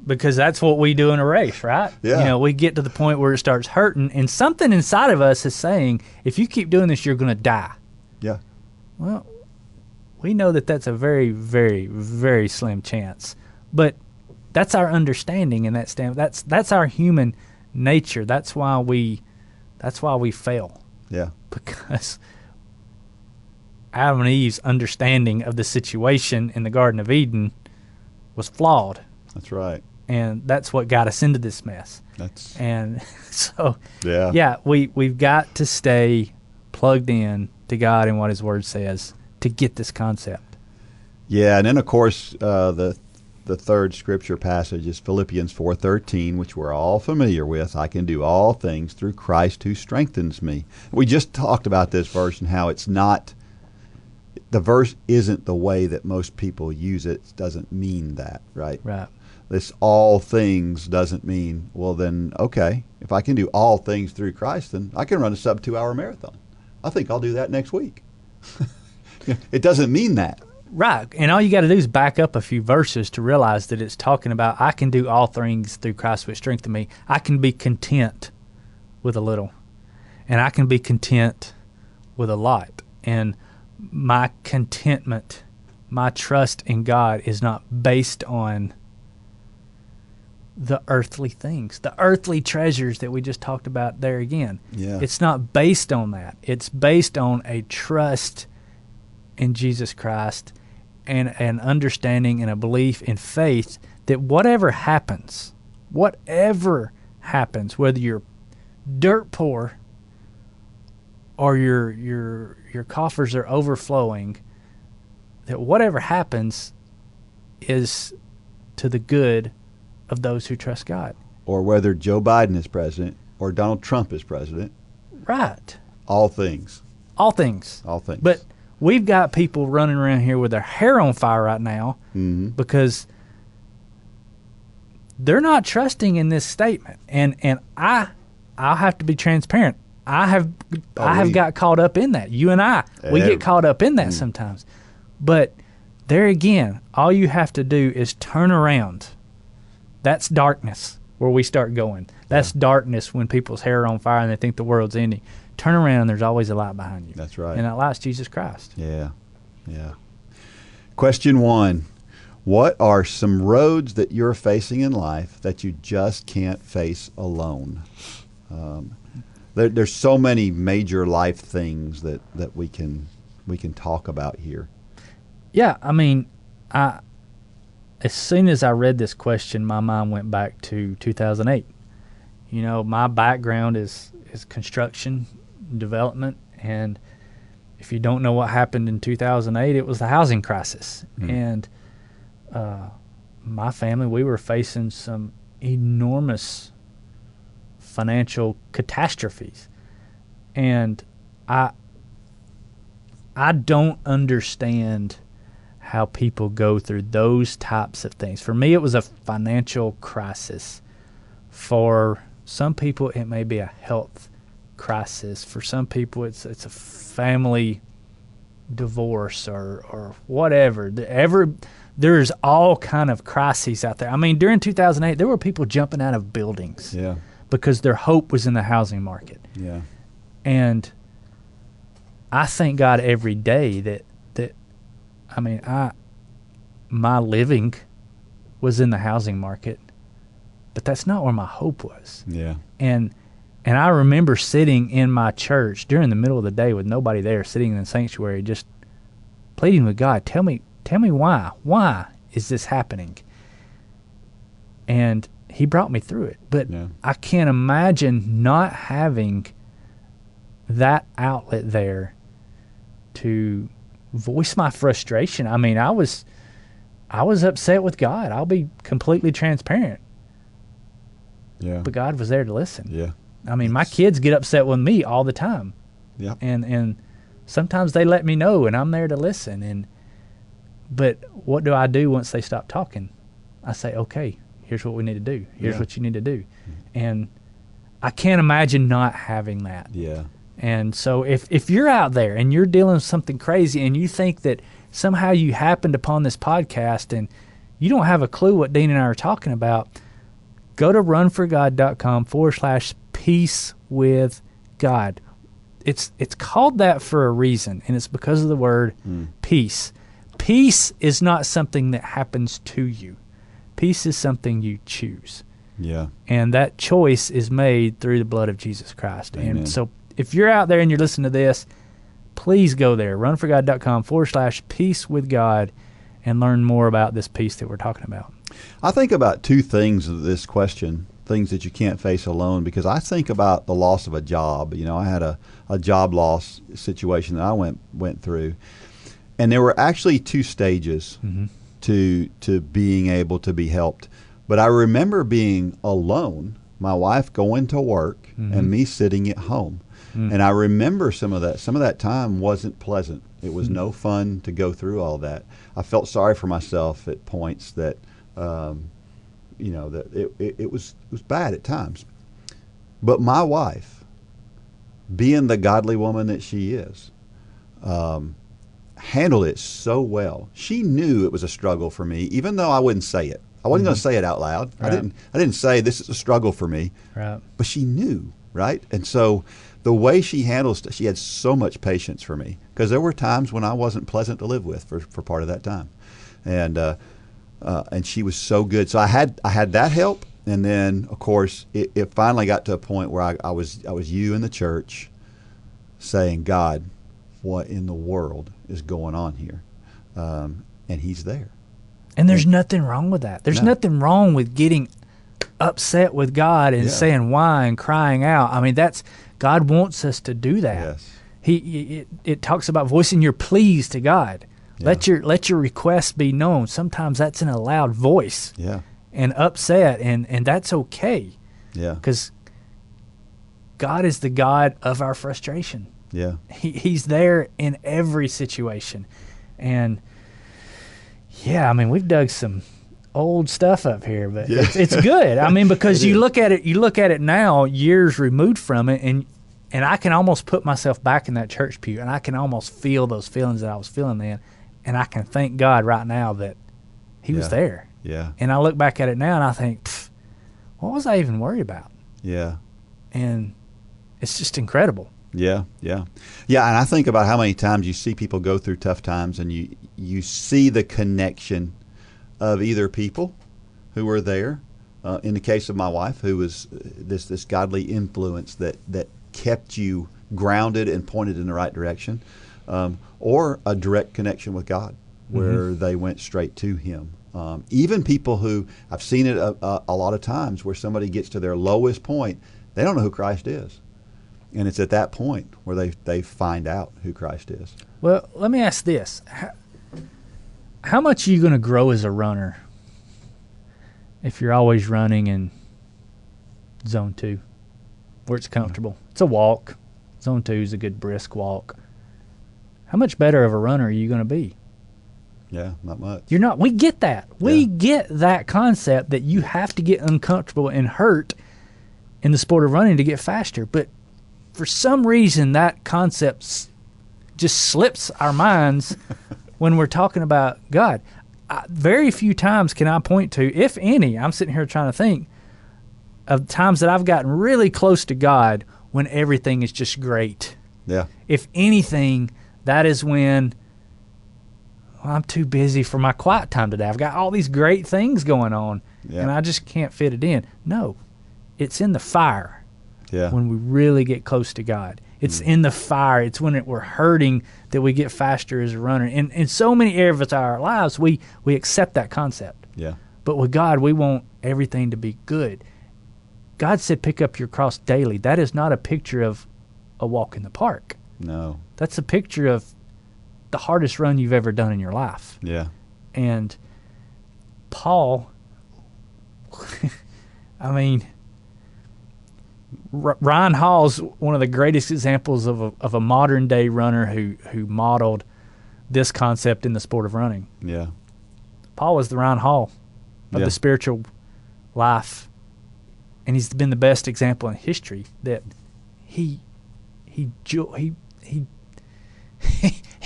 because that's what we do in a race, right? Yeah. We get to the point where it starts hurting, and something inside of us is saying, if you keep doing this, you're going to die. Yeah. Well, we know that that's a very, very, very slim chance, but that's our understanding, and that's our human nature. That's why we fail. Yeah. Because Adam and Eve's understanding of the situation in the Garden of Eden was flawed. That's right. And that's what got us into this mess. And so, we've got to stay plugged in to God and what His Word says to get this concept. Yeah, and then, of course, the third scripture passage is Philippians 4:13, which we're all familiar with. I can do all things through Christ who strengthens me. We just talked about this verse and how it's not. The verse isn't the way that most people use it. It doesn't mean that, right? Right. This all things doesn't mean, well then, okay, if I can do all things through Christ, then I can run a sub 2-hour marathon. I think I'll do that next week. It doesn't mean that. Right. And all you got to do is back up a few verses to realize that it's talking about I can do all things through Christ which strengthen me. I can be content with a little, and I can be content with a lot. And my contentment, my trust in God is not based on the earthly things, the earthly treasures that we just talked about there again. Yeah. It's not based on that. It's based on a trust in Jesus Christ and an understanding and a belief in faith that whatever happens, whether you're dirt poor or your coffers are overflowing, that whatever happens is to the good of those who trust God. or whether Joe Biden is president or Donald Trump is president. Right. All things. All things. All things. But we've got people running around here with their hair on fire right now because they're not trusting in this statement. And I'll have to be transparent. I have got caught up in that. You and I, we get caught up in that sometimes. But there again, all you have to do is turn around. That's darkness where we start going. That's darkness when people's hair are on fire and they think the world's ending. Turn around and there's always a light behind you. That's right. And that light's Jesus Christ. Yeah. Yeah. Question 1. What are some roads that you're facing in life that you just can't face alone? There's so many major life things that we can talk about here. Yeah, I mean, as soon as I read this question, my mind went back to 2008. You know, my background is construction development, and if you don't know what happened in 2008, it was the housing crisis. And my family, we were facing some enormous financial catastrophes, and I don't understand how people go through those types of things. For me, it was a financial crisis. For some people, it may be a health crisis. For some people, it's a family divorce or whatever. There's all kind of crises out there. I mean, during 2008, there were people jumping out of buildings because their hope was in the housing market. Yeah. And I thank God every day that I mean, my living was in the housing market, but that's not where my hope was. Yeah. And I remember sitting in my church during the middle of the day with nobody there, sitting in the sanctuary, just pleading with God, tell me why. Why is this happening? And he brought me through it. But I can't imagine not having that outlet there to voice my frustration. I mean, I was upset with God. I'll be completely transparent. Yeah. But God was there to listen. Yeah. I mean, my kids get upset with me all the time. Yeah. And sometimes they let me know, and I'm there to listen. But what do I do once they stop talking? I say, okay, here's what we need to do. Here's what you need to do. And I can't imagine not having that. Yeah. And so if you're out there and you're dealing with something crazy and you think that somehow you happened upon this podcast and you don't have a clue what Dean and I are talking about, go to runforgod.com/peace with God. It's called that for a reason, and it's because of the word peace. Peace is not something that happens to you. Peace is something you choose. Yeah. And that choice is made through the blood of Jesus Christ. Amen. And so if you're out there and you're listening to this, please go there, runforgod.com/peace with God, and learn more about this peace that we're talking about. I think about two things of this question, things that you can't face alone, because I think about the loss of a job. You know, I had a job loss situation that I went through, and there were actually two stages to being able to be helped. But I remember being alone, my wife going to work, and me sitting at home. And I remember some of that time wasn't pleasant. It was no fun to go through all that. I felt sorry for myself at points that, that it was bad at times. But my wife, being the godly woman that she is, handled it so well. She knew it was a struggle for me, even though I wouldn't say it. I wasn't going to say it out loud. Right. I didn't say this is a struggle for me. Right. But she knew, right? And so the way she handles it, she had so much patience for me, because there were times when I wasn't pleasant to live with for part of that time, and she was so good. So I had that help, and then of course it finally got to a point where I was you in the church, saying, God, what in the world is going on here? And He's there. And there's nothing wrong with that. There's nothing wrong with getting upset with God and saying why and crying out. I mean, God wants us to do that. Yes. It talks about voicing your pleas to God. Yeah. Let your requests be known. Sometimes that's in a loud voice. Yeah. And upset, and that's okay. Yeah. Because God is the God of our frustration. Yeah. He's there in every situation. And yeah, I mean, we've dug some old stuff up here, but it's good. I mean, because you look at it now, years removed from it, and I can almost put myself back in that church pew, and I can almost feel those feelings that I was feeling then, and I can thank God right now that He was there. Yeah. And I look back at it now, and I think, what was I even worried about? Yeah. And it's just incredible. Yeah, yeah. Yeah, and I think about how many times you see people go through tough times, and you see the connection of either people who were there, in the case of my wife, who was this godly influence that kept you grounded and pointed in the right direction, or a direct connection with God where they went straight to Him. Even people who, I've seen it a lot of times, where somebody gets to their lowest point, they don't know who Christ is. And it's at that point where they find out who Christ is. Well, let me ask this. How much are you going to grow as a runner if you're always running in zone 2, where it's comfortable? It's a walk. Zone 2 is a good brisk walk. How much better of a runner are you going to be? Yeah, not much. You're not. We get that. We get that concept that you have to get uncomfortable and hurt in the sport of running to get faster. But for some reason, that concept just slips our minds when we're talking about God. Very few times can I point to, if any, I'm sitting here trying to think of times that I've gotten really close to God when everything is just great. Yeah. If anything, that is when I'm too busy for my quiet time today. I've got all these great things going on, and I just can't fit it in. No, it's in the fire. Yeah. When we really get close to God. It's in the fire. It's when we're hurting that we get faster as a runner. And in so many areas of our lives, we accept that concept. Yeah. But with God, we want everything to be good. God said, pick up your cross daily. That is not a picture of a walk in the park. No. That's a picture of the hardest run you've ever done in your life. Yeah. And Paul, I mean, Ryan Hall's one of the greatest examples of a modern day runner who modeled this concept in the sport of running. Yeah. Paul was the Ryan Hall of the spiritual life, and he's been the best example in history that he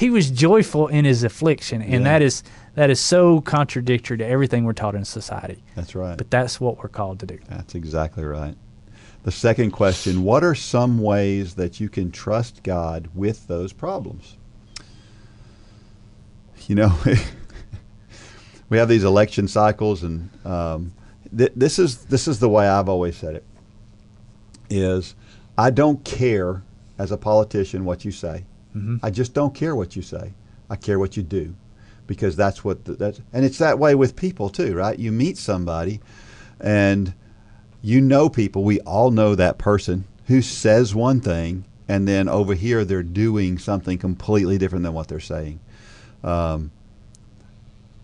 was joyful in his affliction, and that is so contradictory to everything we're taught in society. That's right. But that's what we're called to do. That's exactly right. The second question, what are some ways that you can trust God with those problems? You know, we have these election cycles, and this is the way I've always said it, is I don't care as a politician what you say. I just don't care what you say. I care what you do, because that's and it's that way with people too, right? You meet somebody, and you know people, we all know that person who says one thing, and then over here they're doing something completely different than what they're saying. And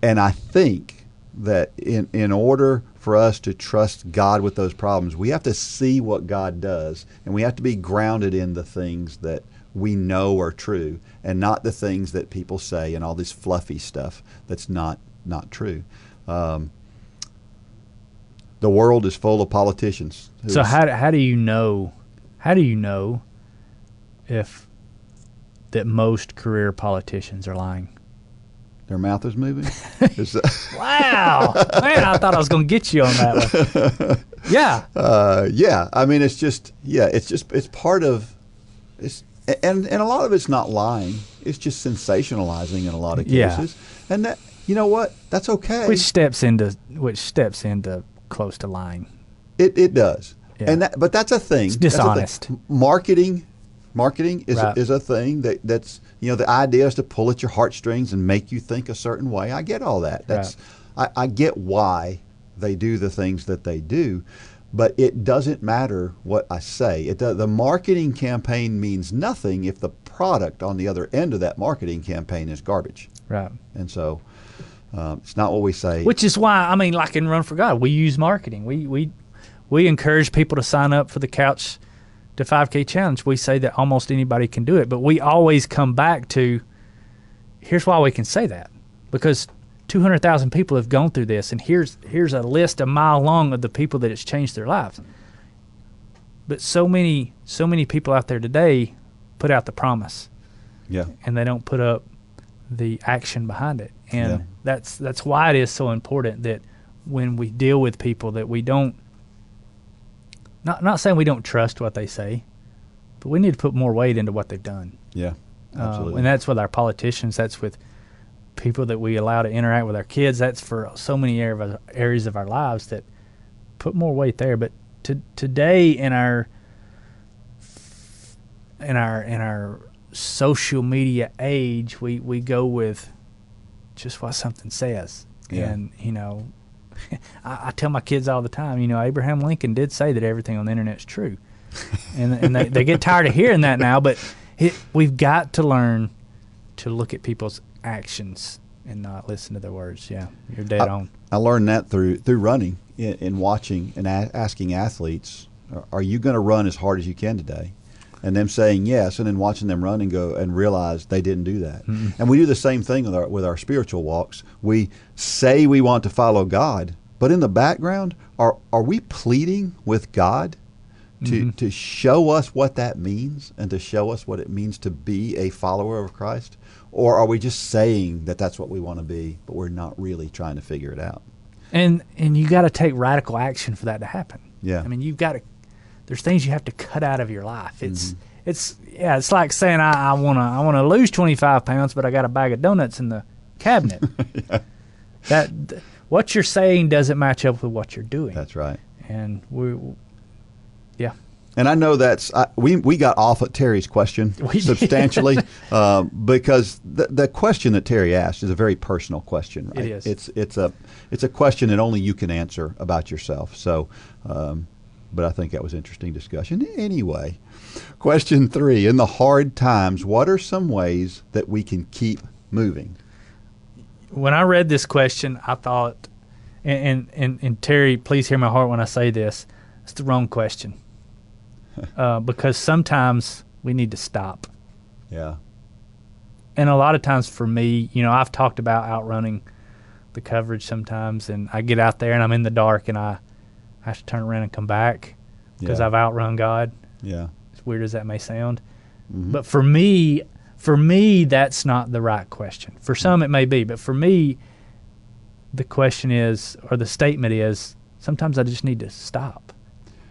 I think that in order for us to trust God with those problems, we have to see what God does, and we have to be grounded in the things that we know are true, and not the things that people say and all this fluffy stuff that's not true. The world is full of politicians. So how do you know if that most career politicians are lying? Their mouth is moving? Wow. Man, I thought I was going to get you on that one. Yeah. Yeah. I mean, it's part of, and a lot of it's not lying. It's just sensationalizing in a lot of cases. Yeah. And that, you know what? That's okay. Which steps into close to lying. It does. Yeah. But that's a thing. It's dishonest. Marketing is a thing that's, you know, the idea is to pull at your heartstrings and make you think a certain way. I get all that. I get why they do the things that they do, but it doesn't matter what I say. The marketing campaign means nothing if the product on the other end of that marketing campaign is garbage. Right. And so it's not what we say. Which is why, I mean, like in Run for God, we use marketing. We we encourage people to sign up for the Couch to 5K challenge. We say that almost anybody can do it, but we always come back to, here's why we can say that, because 200,000 people have gone through this, and here's a list a mile long of the people that it's changed their lives. But so many people out there today put out the promise, and they don't put up the action behind it, and that's why it is so important that when we deal with people that we don't, not saying we don't trust what they say, but we need to put more weight into what they've done. Yeah, absolutely. And that's with our politicians. That's with people that we allow to interact with our kids. That's for so many areas of our lives that put more weight there. But today in our social media age, we go with just what something says. Yeah. And I tell my kids all the time, Abraham Lincoln did say that everything on the internet is true, and they get tired of hearing that now. But we've got to learn to look at people's actions and not listen to their words. Yeah, you're dead on. I learned that through running, in watching and asking athletes, "Are you going to run as hard as you can today?" And them saying yes, and then watching them run and go and realize they didn't do that. Mm-hmm. And we do the same thing with our spiritual walks. We say we want to follow God, but in the background, are we pleading with God to show us what that means and to show us what it means to be a follower of Christ? Or are we just saying that that's what we want to be, but we're not really trying to figure it out? And you got to take radical action for that to happen. Yeah. I mean, you've got to. There's things you have to cut out of your life. It's like saying I want to lose 25 pounds, but I got a bag of donuts in the cabinet. That what you're saying doesn't match up with what you're doing. That's right. And And I know we got off at Terry's question substantially because the question that Terry asked is a very personal question. Right? It is. It's a question that only you can answer about yourself. So. But I think that was interesting discussion. Anyway, question 3, in the hard times, what are some ways that we can keep moving? When I read this question, I thought, and Terry, please hear my heart when I say this, it's the wrong question. Because sometimes we need to stop. Yeah. And a lot of times for me, I've talked about outrunning the coverage sometimes, and I get out there and I'm in the dark and I have to turn around and come back because I've outrun God. Yeah. As weird as that may sound. Mm-hmm. But for me, that's not the right question. For some it may be, but for me, the question is, or the statement is, sometimes I just need to stop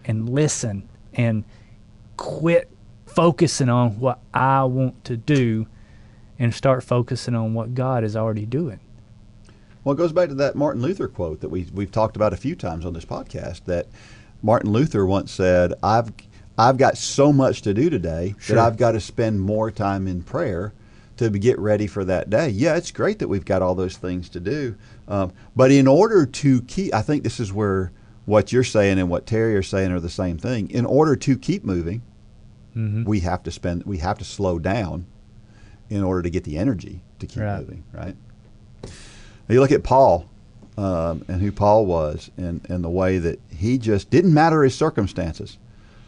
and listen and quit focusing on what I want to do and start focusing on what God is already doing. Well, it goes back to that Martin Luther quote that we've talked about a few times on this podcast, that Martin Luther once said, I've got so much to do today that I've got to spend more time in prayer to get ready for that day. Yeah, it's great that we've got all those things to do. But in order to keep, I think this is where what you're saying and what Terry are saying are the same thing. In order to keep moving, we have to slow down in order to get the energy to keep moving, right? You look at Paul and who Paul was and the way that he just didn't matter his circumstances.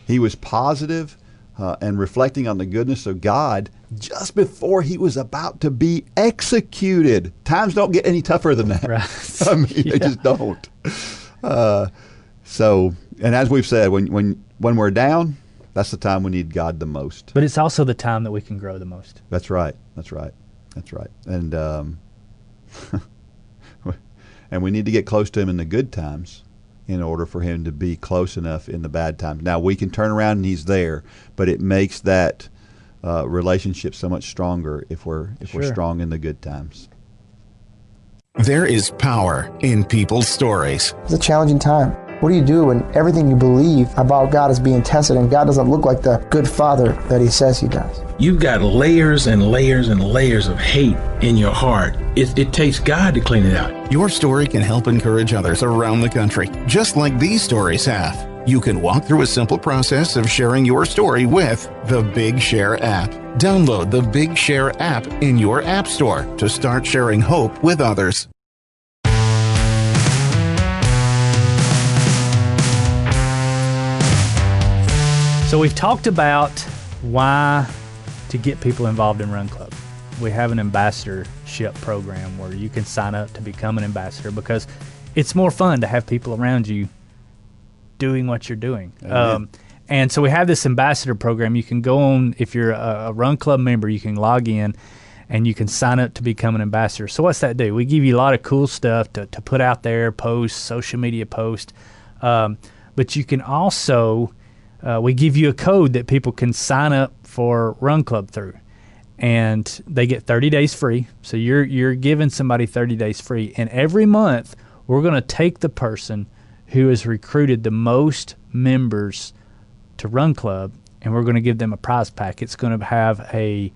He was positive and reflecting on the goodness of God just before he was about to be executed. Times don't get any tougher than that. Right. I mean, they just don't. So, and as we've said, when we're down, that's the time we need God the most. But it's also the time that we can grow the most. That's right. And and we need to get close to him in the good times in order for him to be close enough in the bad times. Now, we can turn around and he's there, but it makes that relationship so much stronger if we're strong in the good times. There is power in people's stories. It's a challenging time. What do you do when everything you believe about God is being tested and God doesn't look like the good father that he says he does? You've got layers and layers and layers of hate in your heart. It takes God to clean it out. Your story can help encourage others around the country, just like these stories have. You can walk through a simple process of sharing your story with the Big Share app. Download the Big Share app in your app store to start sharing hope with others. So we've talked about why to get people involved in Run Club. We have an ambassadorship program where you can sign up to become an ambassador because it's more fun to have people around you doing what you're doing. And so we have this ambassador program. You can go on, if you're a Run Club member, you can log in and you can sign up to become an ambassador. So what's that do? We give you a lot of cool stuff to put out there, posts, social media posts. But you can also, we give you a code that people can sign up for Run Club through. And they get 30 days free. So you're giving somebody 30 days free. And every month, we're going to take the person who has recruited the most members to Run Club, and we're going to give them a prize pack. It's going to have a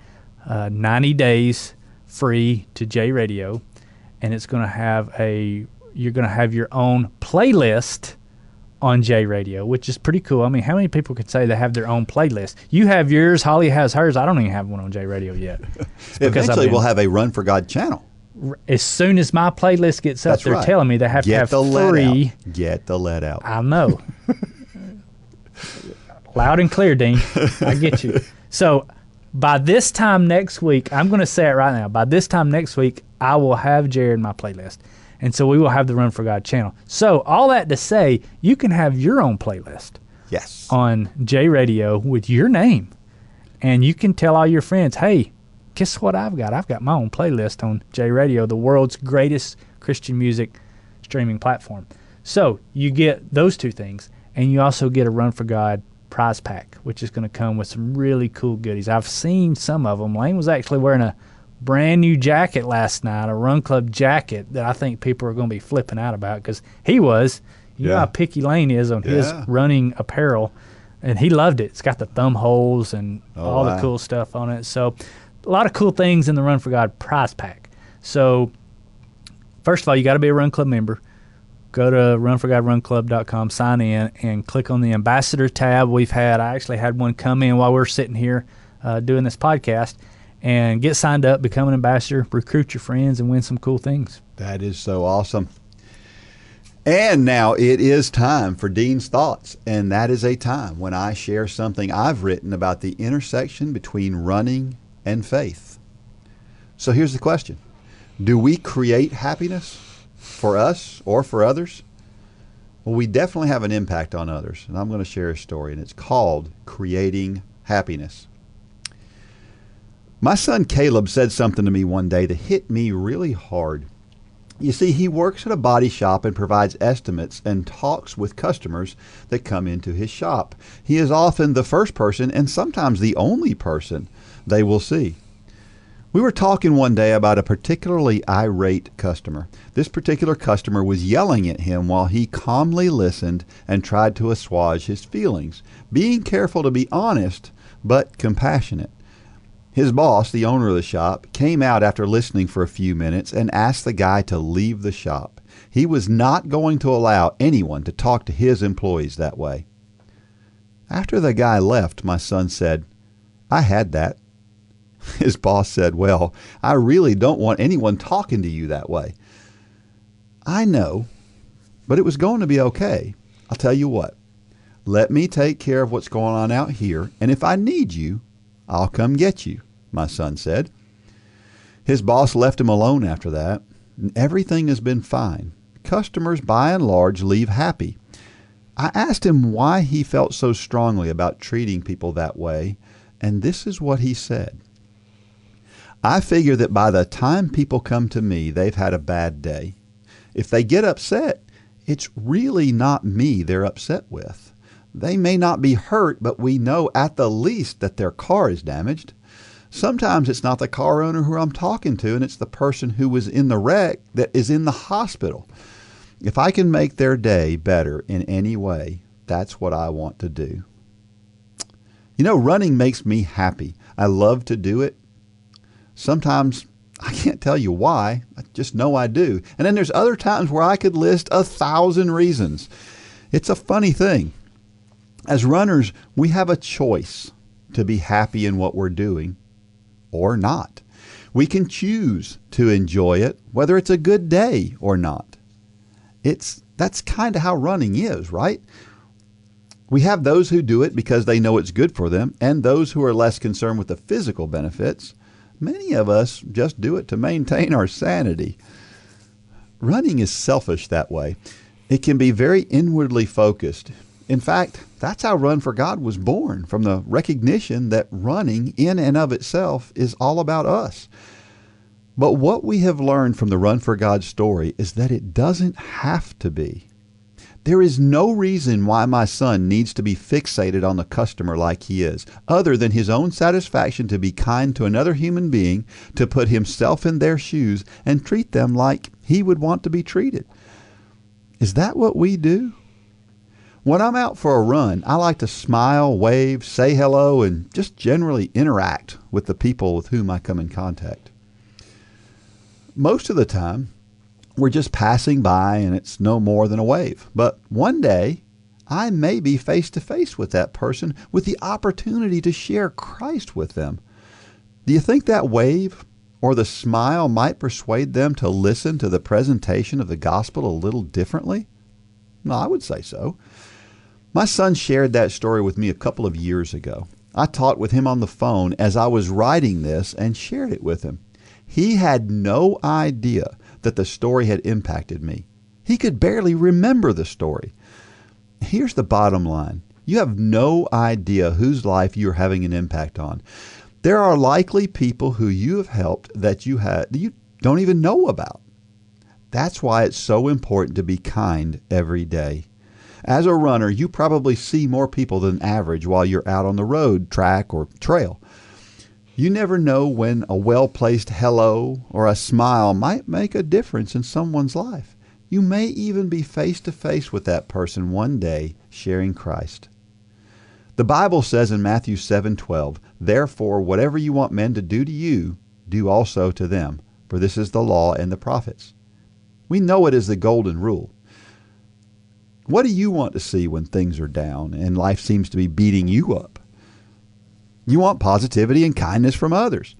90 days free to J Radio, and it's going to have you're going to have your own playlist on J Radio, which is pretty cool. I mean, how many people could say they have their own playlist? You have yours, Holly has hers. I don't even have one on J Radio yet. Eventually, we'll have a Run for God channel. As soon as my playlist gets up, they're telling me they have to have free. Get the lead out. I know. Loud and clear, Dean. I get you. So by this time next week, I'm going to say it right now. By this time next week, I will have Jared in my playlist. And so we will have the Run for God channel. So all that to say, you can have your own playlist. Yes. On J Radio with your name. And you can tell all your friends, hey, guess what I've got? I've got my own playlist on J Radio, the world's greatest Christian music streaming platform. So you get those two things, and you also get a Run for God prize pack, which is going to come with some really cool goodies. I've seen some of them. Lane was actually wearing a brand new jacket last night, a Run Club jacket that I think people are going to be flipping out about because he was. You know how picky Lane is on his running apparel, and he loved it. It's got the thumb holes and all the cool stuff on it. So a lot of cool things in the Run for God prize pack. So first of all, you got to be a Run Club member. Go to runforgodrunclub.com, sign in, and click on the ambassador tab. I actually had one come in while we're sitting here doing this podcast, and get signed up, become an ambassador, recruit your friends, and win some cool things. That is so awesome. And now it is time for Dean's Thoughts, and that is a time when I share something I've written about the intersection between running and faith. So here's the question. Do we create happiness for us or for others? Well, we definitely have an impact on others, and I'm going to share a story, and it's called Creating Happiness. My son Caleb said something to me one day that hit me really hard. You see, he works at a body shop and provides estimates and talks with customers that come into his shop. He is often the first person and sometimes the only person they will see. We were talking one day about a particularly irate customer. This particular customer was yelling at him while he calmly listened and tried to assuage his feelings, being careful to be honest but compassionate. His boss, the owner of the shop, came out after listening for a few minutes and asked the guy to leave the shop. He was not going to allow anyone to talk to his employees that way. After the guy left, my son said, "I had that." His boss said, "Well, I really don't want anyone talking to you that way." "I know, but it was going to be okay. I'll tell you what, let me take care of what's going on out here, and if I need you, I'll come get you," my son said. His boss left him alone after that, and everything has been fine. Customers, by and large, leave happy. I asked him why he felt so strongly about treating people that way, and this is what he said. "I figure that by the time people come to me, they've had a bad day. If they get upset, it's really not me they're upset with. They may not be hurt, but we know at the least that their car is damaged. Sometimes it's not the car owner who I'm talking to, and it's the person who was in the wreck that is in the hospital. If I can make their day better in any way, that's what I want to do." You know, running makes me happy. I love to do it. Sometimes I can't tell you why. I just know I do. And then there's other times where I could list 1,000 reasons. It's a funny thing. As runners, we have a choice to be happy in what we're doing or not. We can choose to enjoy it, whether it's a good day or not. That's kind of how running is, right? We have those who do it because they know it's good for them, and those who are less concerned with the physical benefits. Many of us just do it to maintain our sanity. Running is selfish that way. It can be very inwardly focused. In fact, that's how Run for God was born, from the recognition that running in and of itself is all about us. But what we have learned from the Run for God story is that it doesn't have to be. There is no reason why my son needs to be fixated on the customer like he is, other than his own satisfaction to be kind to another human being, to put himself in their shoes and treat them like he would want to be treated. Is that what we do? When I'm out for a run, I like to smile, wave, say hello, and just generally interact with the people with whom I come in contact. Most of the time, we're just passing by and it's no more than a wave. But one day, I may be face to face with that person with the opportunity to share Christ with them. Do you think that wave or the smile might persuade them to listen to the presentation of the gospel a little differently? No, I would say so. My son shared that story with me a couple of years ago. I talked with him on the phone as I was writing this and shared it with him. He had no idea that the story had impacted me. He could barely remember the story. Here's the bottom line. You have no idea whose life you're having an impact on. There are likely people who you have helped that you don't even know about. That's why it's so important to be kind every day. As a runner, you probably see more people than average while you're out on the road, track, or trail. You never know when a well-placed hello or a smile might make a difference in someone's life. You may even be face-to-face with that person one day sharing Christ. The Bible says in Matthew 7:12, "Therefore, whatever you want men to do to you, do also to them, for this is the law and the prophets." We know it is the golden rule. What do you want to see when things are down and life seems to be beating you up? You want positivity and kindness from others.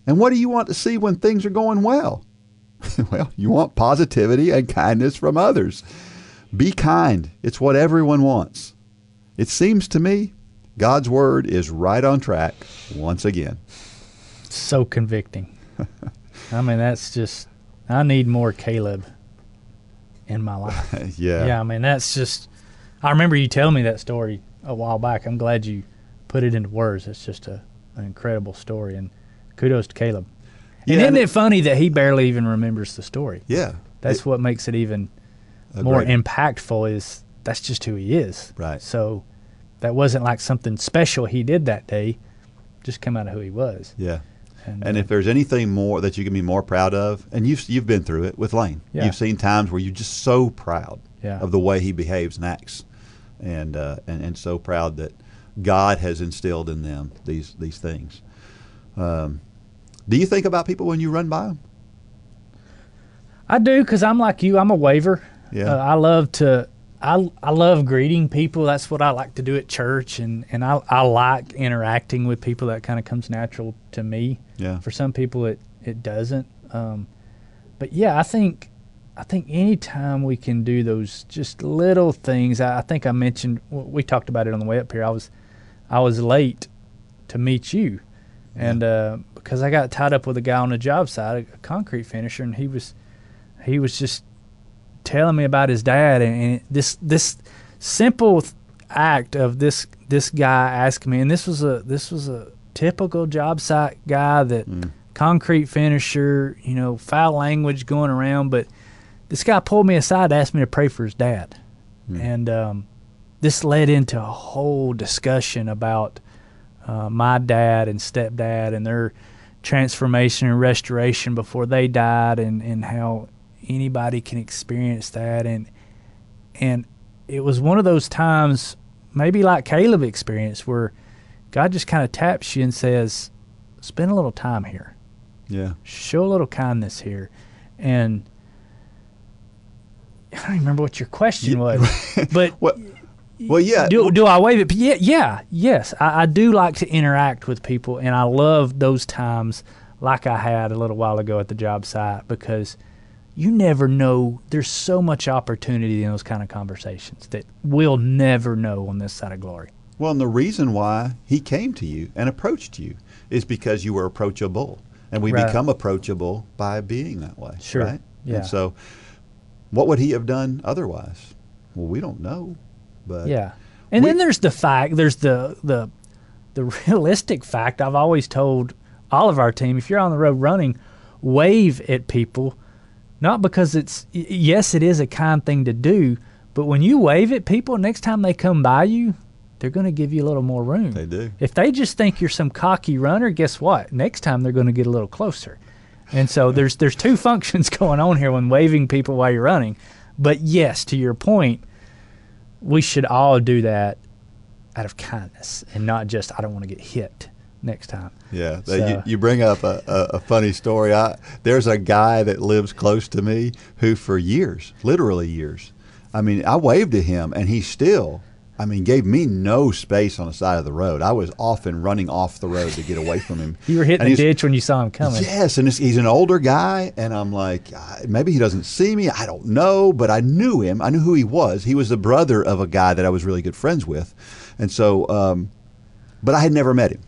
And what do you want to see when things are going well? Well, you want positivity and kindness from others. Be kind. It's what everyone wants. It seems to me God's word is right on track once again. So convicting. I mean, that's just, I need more Caleb in my life. Yeah. I mean, that's just, I remember you telling me that story a while back. I'm glad you put it into words. It's just an incredible story, and kudos to Caleb. And isn't it funny that he barely even remembers the story? Yeah. That's what makes it even more impactful, is that's just who he is. Right. So that wasn't like something special he did that day, just come out of who he was. Yeah. And if there's anything more that you can be more proud of, and you've been through it with Lane. Yeah. You've seen times where you're just so proud Yeah. of the way he behaves and acts, and so proud that God has instilled in them these things. Do you think about people when you run by them? I do, because I'm like you. I'm a waver. Yeah. I love greeting people. That's what I like to do at church, and I like interacting with people. That kind of comes natural to me. Yeah. For some people, it doesn't. But yeah, I think anytime we can do those just little things. I think I mentioned, we talked about it on the way up here. I was late to meet you, and because I got tied up with a guy on the job site, a concrete finisher, and he was just telling me about his dad, and this simple act of this guy asking me, and this was a typical job site guy, that concrete finisher, foul language going around, but this guy pulled me aside to ask me to pray for his dad. And this led into a whole discussion about my dad and stepdad and their transformation and restoration before they died, and how anybody can experience that. And it was one of those times, maybe like Caleb experienced, where God just kind of taps you and says, spend a little time here. Yeah. Show a little kindness here. And I don't remember what your question was, but well, yeah. Do I wave it? Yes. I do like to interact with people, and I love those times like I had a little while ago at the job site, because you never know. There's so much opportunity in those kind of conversations that we'll never know on this side of glory. Well, and the reason why he came to you and approached you is because you were approachable. And we become approachable by being that way. Sure. Right? Yeah. And so what would he have done otherwise? Well, we don't know. But yeah. And then there's the fact, there's the realistic fact I've always told all of our team, if you're on the road running, wave at people, not because yes, it is a kind thing to do, but when you wave at people, next time they come by you, they're going to give you a little more room. They do. If they just think you're some cocky runner, guess what? Next time they're going to get a little closer. And so there's two functions going on here when waving people while you're running. But yes, to your point, we should all do that out of kindness and not just, I don't want to get hit next time. Yeah, So, you bring up a funny story. There's a guy that lives close to me who for years, literally years, I mean, I waved at him and he still, gave me no space on the side of the road. I was often running off the road to get away from him. You were hitting the ditch when you saw him coming. Yes, and he's an older guy, and I'm like, maybe he doesn't see me. I don't know, but I knew him. I knew who he was. He was the brother of a guy that I was really good friends with. And so, but I had never met him.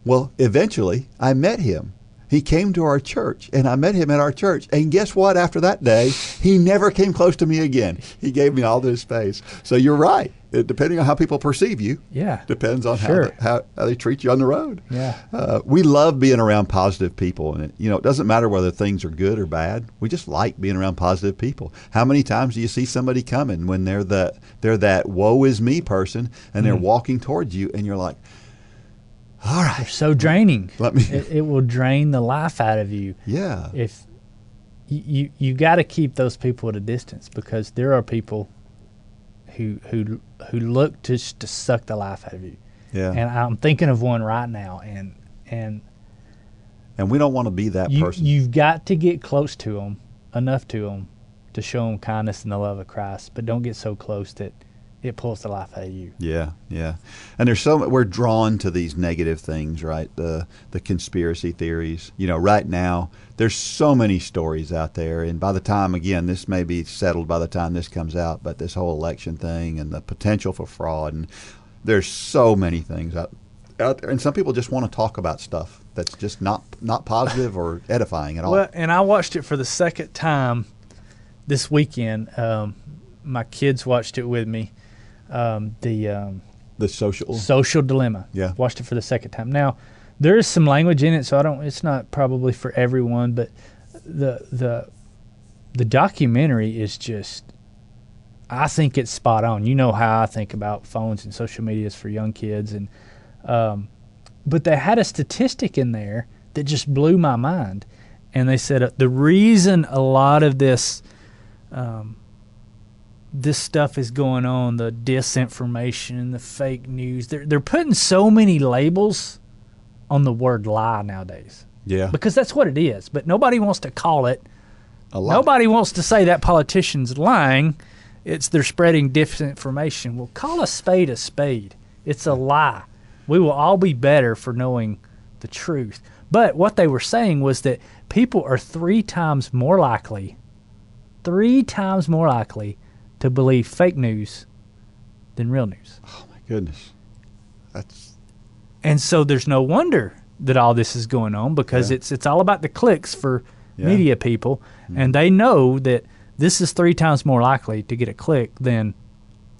Well, eventually, I met him. He came to our church, and I met him at our church. And guess what? After that day, he never came close to me again. He gave me all this space. So you're right. Depending on how people perceive you, depends on how they treat you on the road. Yeah, we love being around positive people, and it doesn't matter whether things are good or bad. We just like being around positive people. How many times do you see somebody coming when they're that woe is me person, and they're walking towards you, and you're like, all right. They're so draining. It will drain the life out of you. Yeah. If you got to keep those people at a distance, because there are people who look to suck the life out of you. Yeah. And I'm thinking of one right now, and we don't want to be that person. You've got to get close to them, enough to them, to show them kindness and the love of Christ, but don't get so close that it pulls the life out of you. Yeah, yeah. And we're drawn to these negative things, right? The conspiracy theories. Right now, there's so many stories out there. And by the time, again, this may be settled by the time this comes out, but this whole election thing and the potential for fraud, and there's so many things out there. And some people just want to talk about stuff that's just not positive or edifying at all. Well, and I watched it for the second time this weekend. My kids watched it with me. The social dilemma. Yeah. Watched it for the second time. Now, there is some language in it, so it's not probably for everyone, but the documentary is just, I think it's spot on. You know how I think about phones and social medias for young kids, and but they had a statistic in there that just blew my mind, and they said the reason a lot of this stuff is going on, the disinformation, the fake news, they're putting so many labels on the word lie nowadays. Yeah. Because that's what it is. But nobody wants to call it a lie. Nobody wants to say that politician's lying. They're spreading disinformation. Well, call a spade a spade. It's a lie. We will all be better for knowing the truth. But what they were saying was that people are 3 times more likely to believe fake news than real news. Oh my goodness. And so there's no wonder that all this is going on, because it's all about the clicks for media people, and they know that this is 3 times more likely to get a click than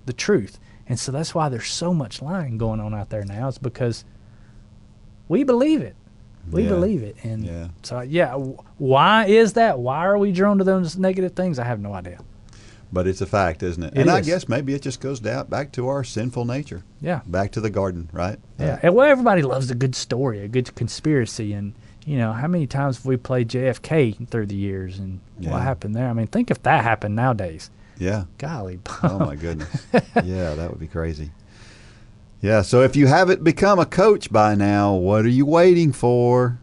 the truth. And so that's why there's so much lying going on out there now. It's because we believe it. We believe it. And so, why is that? Why are we drawn to those negative things? I have no idea. But it's a fact, isn't it? I guess maybe it just goes back to our sinful nature. Yeah. Back to the garden, right? Yeah. And well, everybody loves a good story, a good conspiracy. And, how many times have we played JFK through the years, and what happened there? I mean, think if that happened nowadays. Yeah. Golly. Oh, my goodness. Yeah, that would be crazy. Yeah, so if you haven't become a coach by now, what are you waiting for?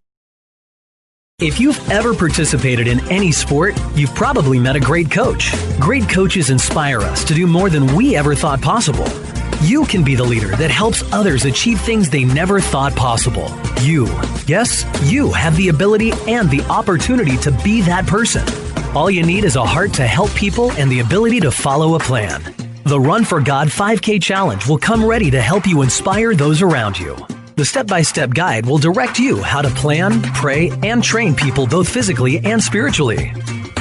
If you've ever participated in any sport, you've probably met a great coach. Great coaches inspire us to do more than we ever thought possible. You can be the leader that helps others achieve things they never thought possible. You, yes, you have the ability and the opportunity to be that person. All you need is a heart to help people and the ability to follow a plan. The Run for God 5K Challenge will come ready to help you inspire those around you. The step-by-step guide will direct you how to plan, pray, and train people both physically and spiritually.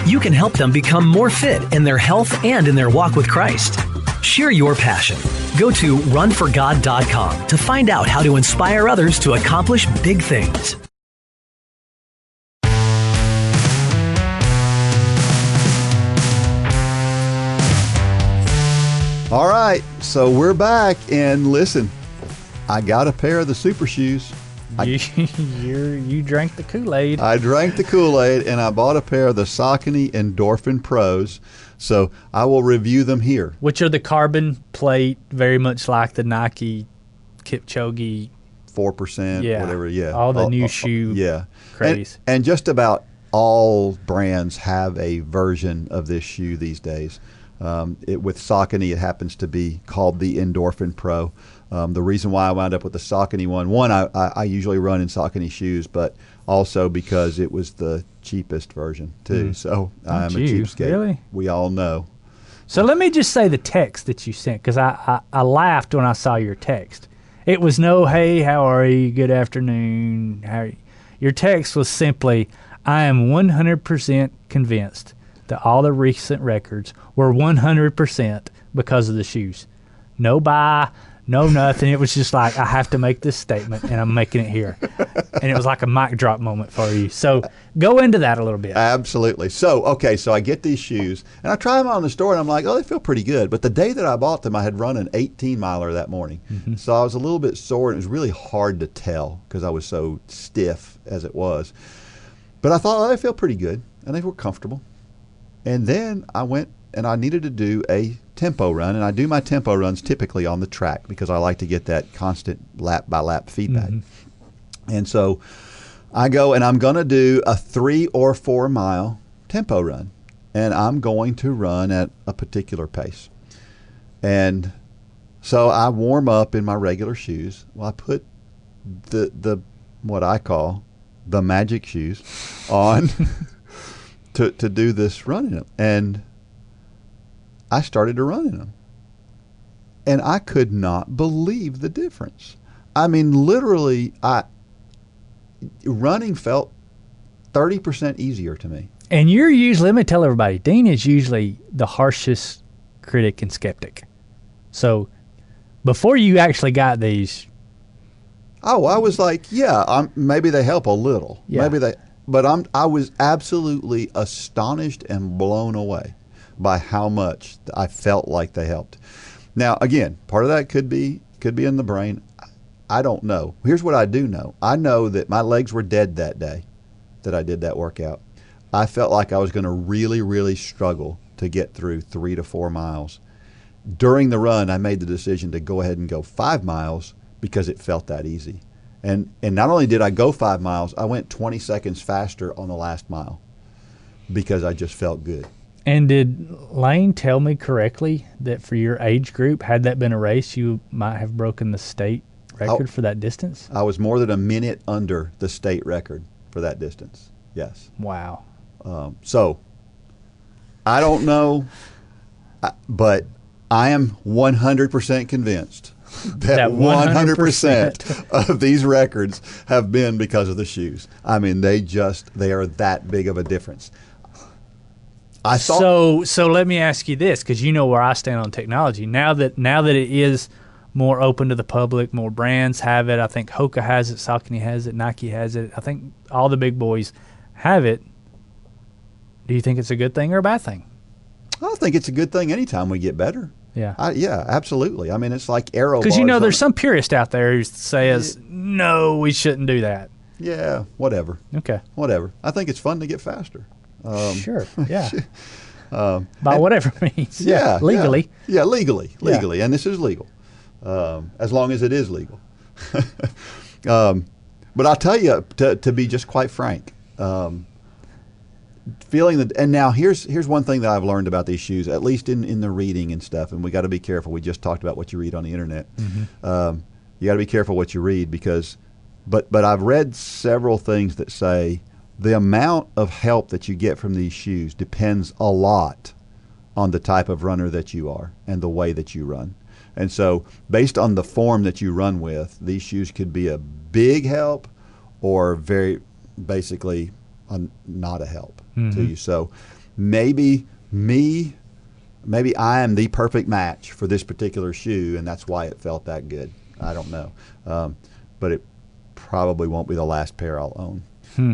You can help them become more fit in their health and in their walk with Christ. Share your passion. Go to runforgod.com to find out how to inspire others to accomplish big things. All right, so we're back, and listen, I got a pair of the super shoes. You drank the Kool-Aid. I drank the Kool-Aid, and I bought a pair of the Saucony Endorphin Pros, so I will review them here. Which are the carbon plate, very much like the Nike Kipchoge. 4%, whatever, yeah. All the new shoe craze. And just about all brands have a version of this shoe these days. With Saucony, it happens to be called the Endorphin Pro. The reason why I wound up with the Saucony one, I usually run in Saucony shoes, but also because it was the cheapest version too. So I'm a cheapskate. Really? We all know. So let me just say the text that you sent, because I laughed when I saw your text. It was no, hey, how are you? Good afternoon. How are you? Your text was simply, I am 100% convinced that all the recent records were 100% because of the shoes. No buy, no nothing. It was just like, I have to make this statement, and I'm making it here. And it was like a mic drop moment for you. So go into that a little bit. Absolutely. So I get these shoes, and I try them on in the store, and I'm like, oh, they feel pretty good. But the day that I bought them, I had run an 18-miler that morning. Mm-hmm. So I was a little bit sore, and it was really hard to tell because I was so stiff as it was. But I thought, oh, they feel pretty good, and they were comfortable. And then I went and I needed to do a tempo run, and I do my tempo runs typically on the track because I like to get that constant lap-by-lap feedback. Mm-hmm. And so I go and I'm going to do a 3 or 4 mile tempo run, and I'm going to run at a particular pace. And so I warm up in my regular shoes. Well, I put the what I call the magic shoes on to do this run in them. And I started to run in them. And I could not believe the difference. I mean, literally, running felt 30% easier to me. And you're usually, let me tell everybody, Dean is usually the harshest critic and skeptic. So before you actually got these. Oh, I was like, maybe they help a little. Yeah. But I was absolutely astonished and blown away by how much I felt like they helped. Now, again, part of that could be in the brain. I don't know. Here's what I do know. I know that my legs were dead that day that I did that workout. I felt like I was going to really, really struggle to get through 3 to 4 miles. During the run, I made the decision to go ahead and go 5 miles because it felt that easy. And not only did I go 5 miles, I went 20 seconds faster on the last mile because I just felt good. And did Lane tell me correctly that for your age group, had that been a race, you might have broken the state record for that distance? I was more than a minute under the state record for that distance, yes. Wow. So I don't know, but I am 100% convinced that 100% of these records have been because of the shoes. I mean, they are that big of a difference. So let me ask you this, because you know where I stand on technology. Now that it is more open to the public, more brands have it. I think Hoka has it, Saucony has it, Nike has it. I think all the big boys have it. Do you think it's a good thing or a bad thing? I think it's a good thing anytime we get better. Yeah. Yeah, absolutely. I mean, it's like aero bars. Because there's some purist out there who says, no, we shouldn't do that. Yeah, whatever. Okay. Whatever. I think it's fun to get faster. Sure, yeah. By whatever means. Yeah. Legally. Yeah, legally. Yeah. And this is legal, as long as it is legal. But I'll tell you, to be just quite frank, feeling that, and now here's one thing that I've learned about these shoes, at least in the reading and stuff, and we got to be careful. We just talked about what you read on the internet. Mm-hmm. You got to be careful what you read but I've read several things that say the amount of help that you get from these shoes depends a lot on the type of runner that you are and the way that you run. And so based on the form that you run with, these shoes could be a big help or very basically not a help to you. So maybe I am the perfect match for this particular shoe, and that's why it felt that good. I don't know. But it probably won't be the last pair I'll own.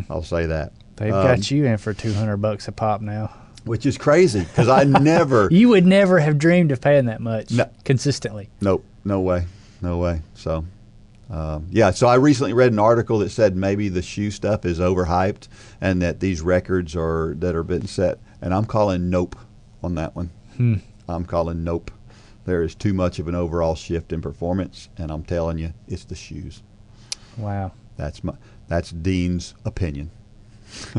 I'll say that. They've got you in for $200 a pop now. Which is crazy because I never. You would never have dreamed of paying that much consistently. Nope. No way. So, so I recently read an article that said maybe the shoe stuff is overhyped and that these records that are being set. And I'm calling nope on that one. I'm calling nope. There is too much of an overall shift in performance, and I'm telling you, it's the shoes. Wow. That's Dean's opinion.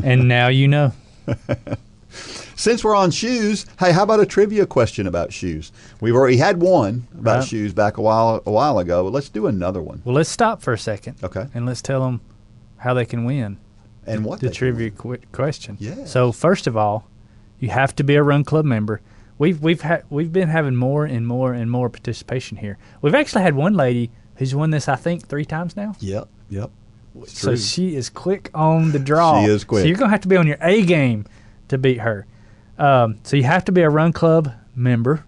And now you know. Since we're on shoes, hey, how about a trivia question about shoes? We've already had one about shoes back a while ago, but let's do another one. Well, let's stop for a second. Okay. And let's tell them how they can win. And what the trivia question. Yeah. So first of all, you have to be a Run Club member. We've been having more and more and more participation here. We've actually had one lady who's won this, I think, 3 times now. Yep. So she is quick on the draw. She is quick. So you're gonna have to be on your A game to beat her. So you have to be a Run Club member,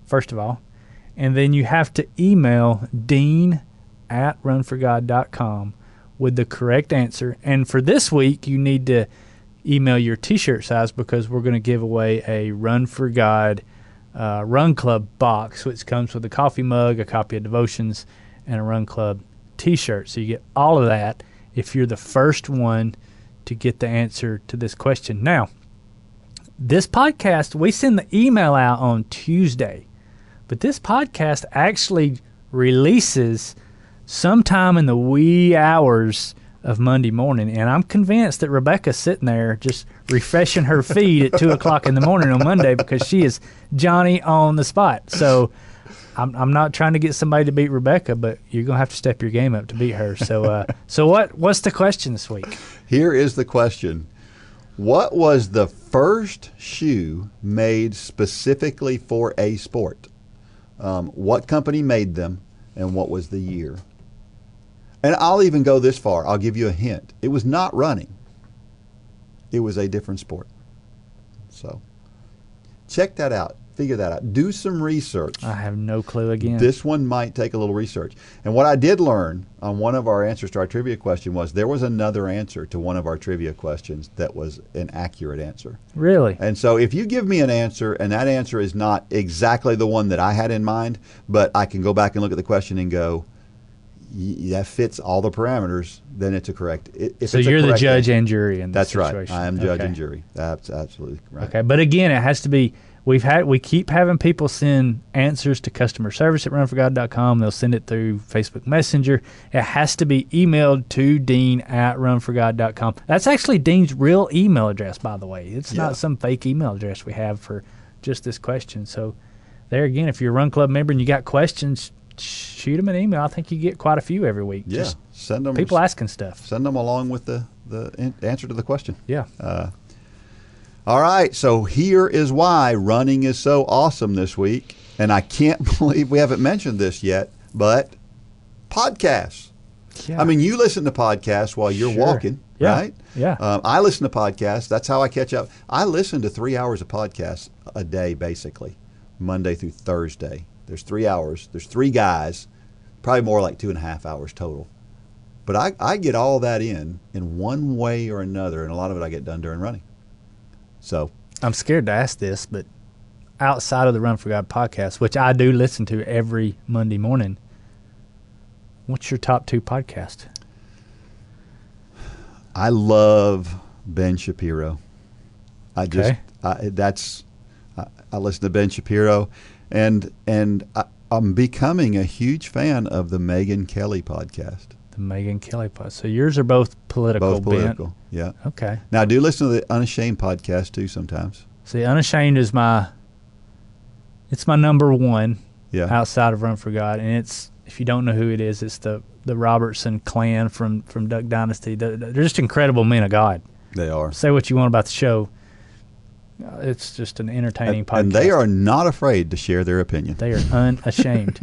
first of all, and then you have to email dean@runforgod.com with the correct answer. And for this week, you need to email your T-shirt size because we're going to give away a Run for God Run Club box, which comes with a coffee mug, a copy of Devotions, and a Run Club T-shirt. So you get all of that if you're the first one to get the answer to this question. Now, this podcast, we send the email out on Tuesday, but this podcast actually releases sometime in the wee hours of Monday morning, and I'm convinced that Rebecca's sitting there just refreshing her feed at 2 o'clock in the morning on Monday because she is Johnny on the spot. So I'm not trying to get somebody to beat Rebecca, but you're going to have to step your game up to beat her. So what's the question this week? Here is the question. What was the first shoe made specifically for a sport? What company made them, and what was the year? And I'll even go this far. I'll give you a hint. It was not running. It was a different sport. So check that out. Figure that out. Do some research. I have no clue again. This one might take a little research. And what I did learn on one of our answers to our trivia question was there was another answer to one of our trivia questions that was an accurate answer. Really? And so if you give me an answer and that answer is not exactly the one that I had in mind, but I can go back and look at the question and go, that fits all the parameters, then it's a correct. So you're the judge and jury in this situation. That's right. I am judge and jury. That's absolutely right. Okay, but again, it has to be. We keep having people send answers to customer service at runforgod.com. They'll send it through Facebook Messenger. It has to be emailed to dean@runforgod.com. That's actually Dean's real email address, by the way. It's not some fake email address we have for just this question. So there again, if you're a Run Club member and you got questions, shoot them an email. I think you get quite a few every week. Yeah, just send them. People asking stuff. Send them along with the answer to the question. Yeah. All right, so here is why running is so awesome this week. And I can't believe we haven't mentioned this yet, but podcasts. Yeah. I mean, you listen to podcasts while you're walking, right? Yeah. I listen to podcasts. That's how I catch up. I listen to 3 hours of podcasts a day, basically, Monday through Thursday. There's 3 hours. There's 3 guys, probably more like 2.5 hours total. But I get all that in one way or another, and a lot of it I get done during running. So I'm scared to ask this, but outside of the Run for God podcast, which I do listen to every Monday morning, what's your top 2 podcast? I love Ben Shapiro. I listen to Ben Shapiro, and I'm becoming a huge fan of the Megyn Kelly podcast. The Megyn Kelly podcast. So yours are both political. Both political, yeah. Okay. Now I do listen to the Unashamed podcast too sometimes. See, Unashamed is my number one outside of Run for God, and it's, if you don't know who it is, it's the the Robertson clan from Duck Dynasty. They're just incredible men of God. They are. Say what you want about the show. It's just an entertaining podcast. And they are not afraid to share their opinion. They are unashamed.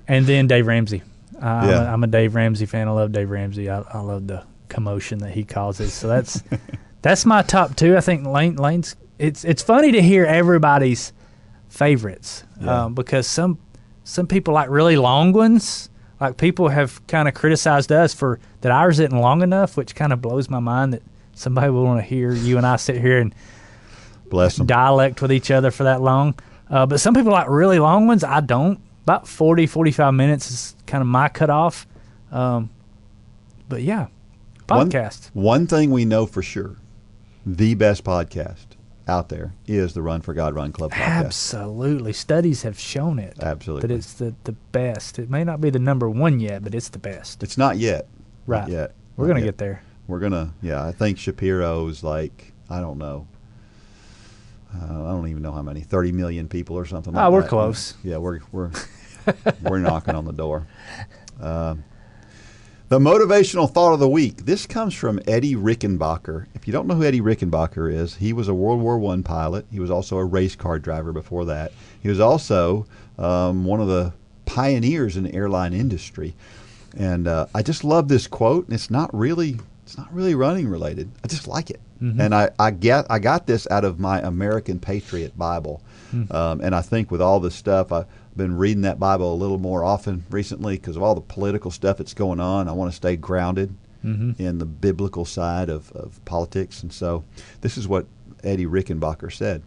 And then Dave Ramsey. I'm a Dave Ramsey fan. I love Dave Ramsey. I love the commotion that he causes. So that's my top two. I think Lane's. It's funny to hear everybody's favorites because some people like really long ones. Like people have kind of criticized us for that ours isn't long enough, which kind of blows my mind that somebody would want to hear you and I sit here and bless them dialect with each other for that long. But some people like really long ones. I don't. About 40, 45 minutes is kind of my cutoff. But yeah, podcast. One thing we know for sure, the best podcast out there is the Run for God Run Club podcast. Absolutely. Studies have shown it. Absolutely. That it's the best. It may not be the number one yet, but it's the best. It's not yet. Right. Not yet. We're going to get there. We're going to, I think Shapiro's like, I don't know. I don't even know how many, 30 million people or something like that. We're close. Yeah, we're knocking on the door. The motivational thought of the week. This comes from Eddie Rickenbacker. If you don't know who Eddie Rickenbacker is, he was a World War I pilot. He was also a race car driver before that. He was also one of the pioneers in the airline industry. And I just love this quote, and it's not really running related. I just like it. Mm-hmm. And I got this out of my American Patriot Bible. And I think with all this stuff, I've been reading that Bible a little more often recently because of all the political stuff that's going on. I want to stay grounded in the biblical side of politics. And so this is what Eddie Rickenbacker said.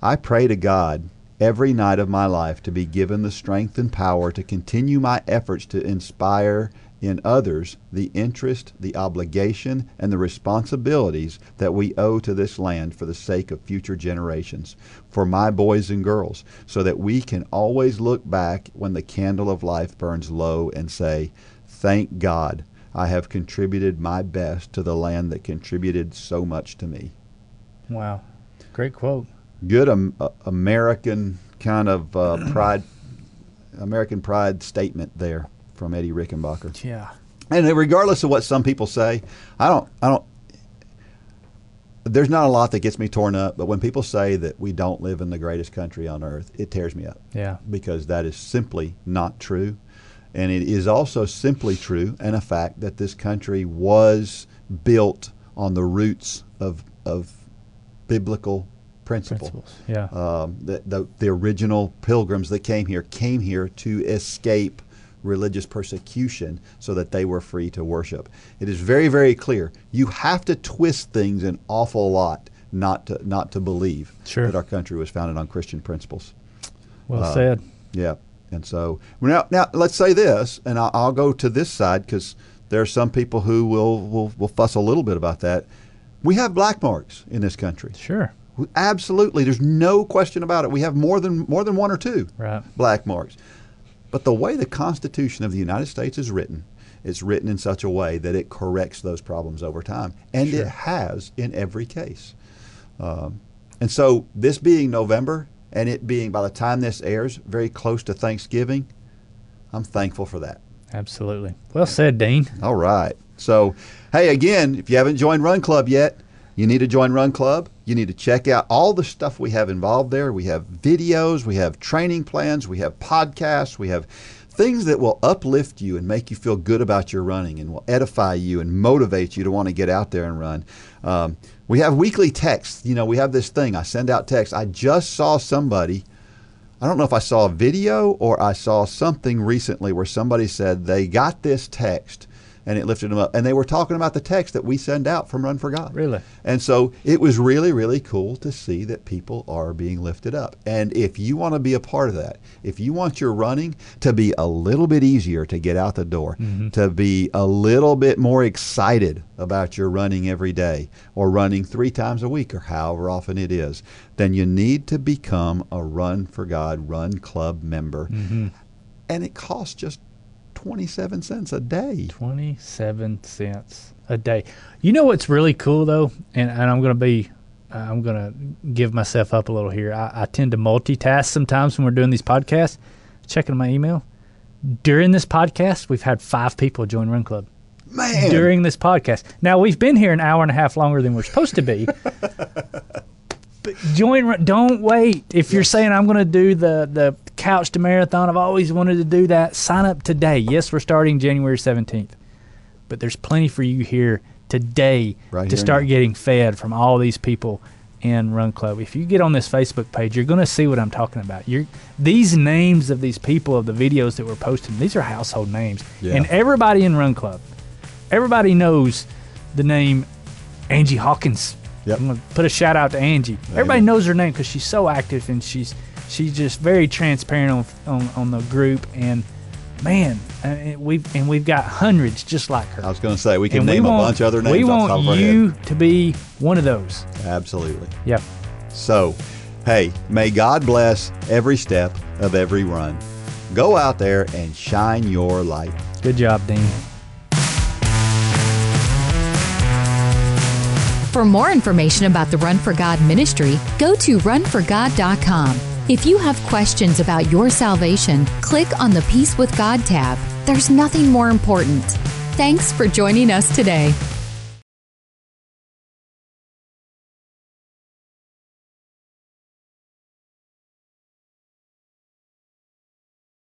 I pray to God every night of my life to be given the strength and power to continue my efforts to inspire in others the interest, the obligation, and the responsibilities that we owe to this land for the sake of future generations, for my boys and girls, so that we can always look back when the candle of life burns low and say, thank God I have contributed my best to the land that contributed so much to me. Wow. Great quote. Good American kind of American pride statement there from Eddie Rickenbacker. Yeah. And regardless of what some people say, I don't there's not a lot that gets me torn up, but when people say that we don't live in the greatest country on earth, it tears me up. Yeah. Because that is simply not true. And it is also simply true and a fact that this country was built on the roots of biblical principles. Yeah. The original pilgrims that came here to escape religious persecution so that they were free to worship. It is very, very clear. You have to twist things an awful lot not to believe that our country was founded on Christian principles. Well said. Yeah. And so now let's say this, and I'll go to this side because there are some people who will fuss a little bit about that. We have black marks in this country. Sure. Absolutely. There's no question about it. We have more than one or two black marks. But the way the Constitution of the United States is written, it's written in such a way that it corrects those problems over time. And it has in every case. And so this being November and it being, by the time this airs, very close to Thanksgiving, I'm thankful for that. Absolutely. Well said, Dean. All right. So, hey, again, if you haven't joined Run Club yet, you need to join Run Club. You need to check out all the stuff we have involved there. We have videos, we have training plans, we have podcasts, we have things that will uplift you and make you feel good about your running and will edify you and motivate you to want to get out there and run. We have weekly texts. We have this thing. I send out texts. I just saw somebody, I don't know if I saw a video or I saw something recently where somebody said they got this text and it lifted them up. And they were talking about the text that we send out from Run for God. Really? And so it was really, really cool to see that people are being lifted up. And if you want to be a part of that, if you want your running to be a little bit easier to get out the door, to be a little bit more excited about your running every day or running 3 times a week or however often it is, then you need to become a Run for God Run Club member. And it costs just 27 cents a day. 27 cents a day. You know what's really cool though, and I'm gonna give myself up a little here. I tend to multitask sometimes when we're doing these podcasts, checking my email. During this podcast, we've had 5 people join Run Club. Man. During this podcast. Now, we've been here an hour and a half longer than we're supposed to be. But don't wait. If you're saying, I'm going to do the Couch to Marathon, I've always wanted to do that, sign up today. Yes, we're starting January 17th. But there's plenty for you here today to start getting fed from all these people in Run Club. If you get on this Facebook page, you're going to see what I'm talking about. These names of these people, of the videos that we're posting, these are household names. Yeah. And everybody in Run Club, everybody knows the name Angie Hawkins. Yep. I'm going to put a shout out to Angie. Everybody knows her name because she's so active, and she's just very transparent on the group. And man, we've got hundreds just like her. I was going to say we can name a bunch of other names. We want you to be one of those. Absolutely. Yep. So, hey, may God bless every step of every run. Go out there and shine your light. Good job, Dean. For more information about the Run for God ministry, go to runforgod.com. If you have questions about your salvation, click on the Peace with God tab. There's nothing more important. Thanks for joining us today.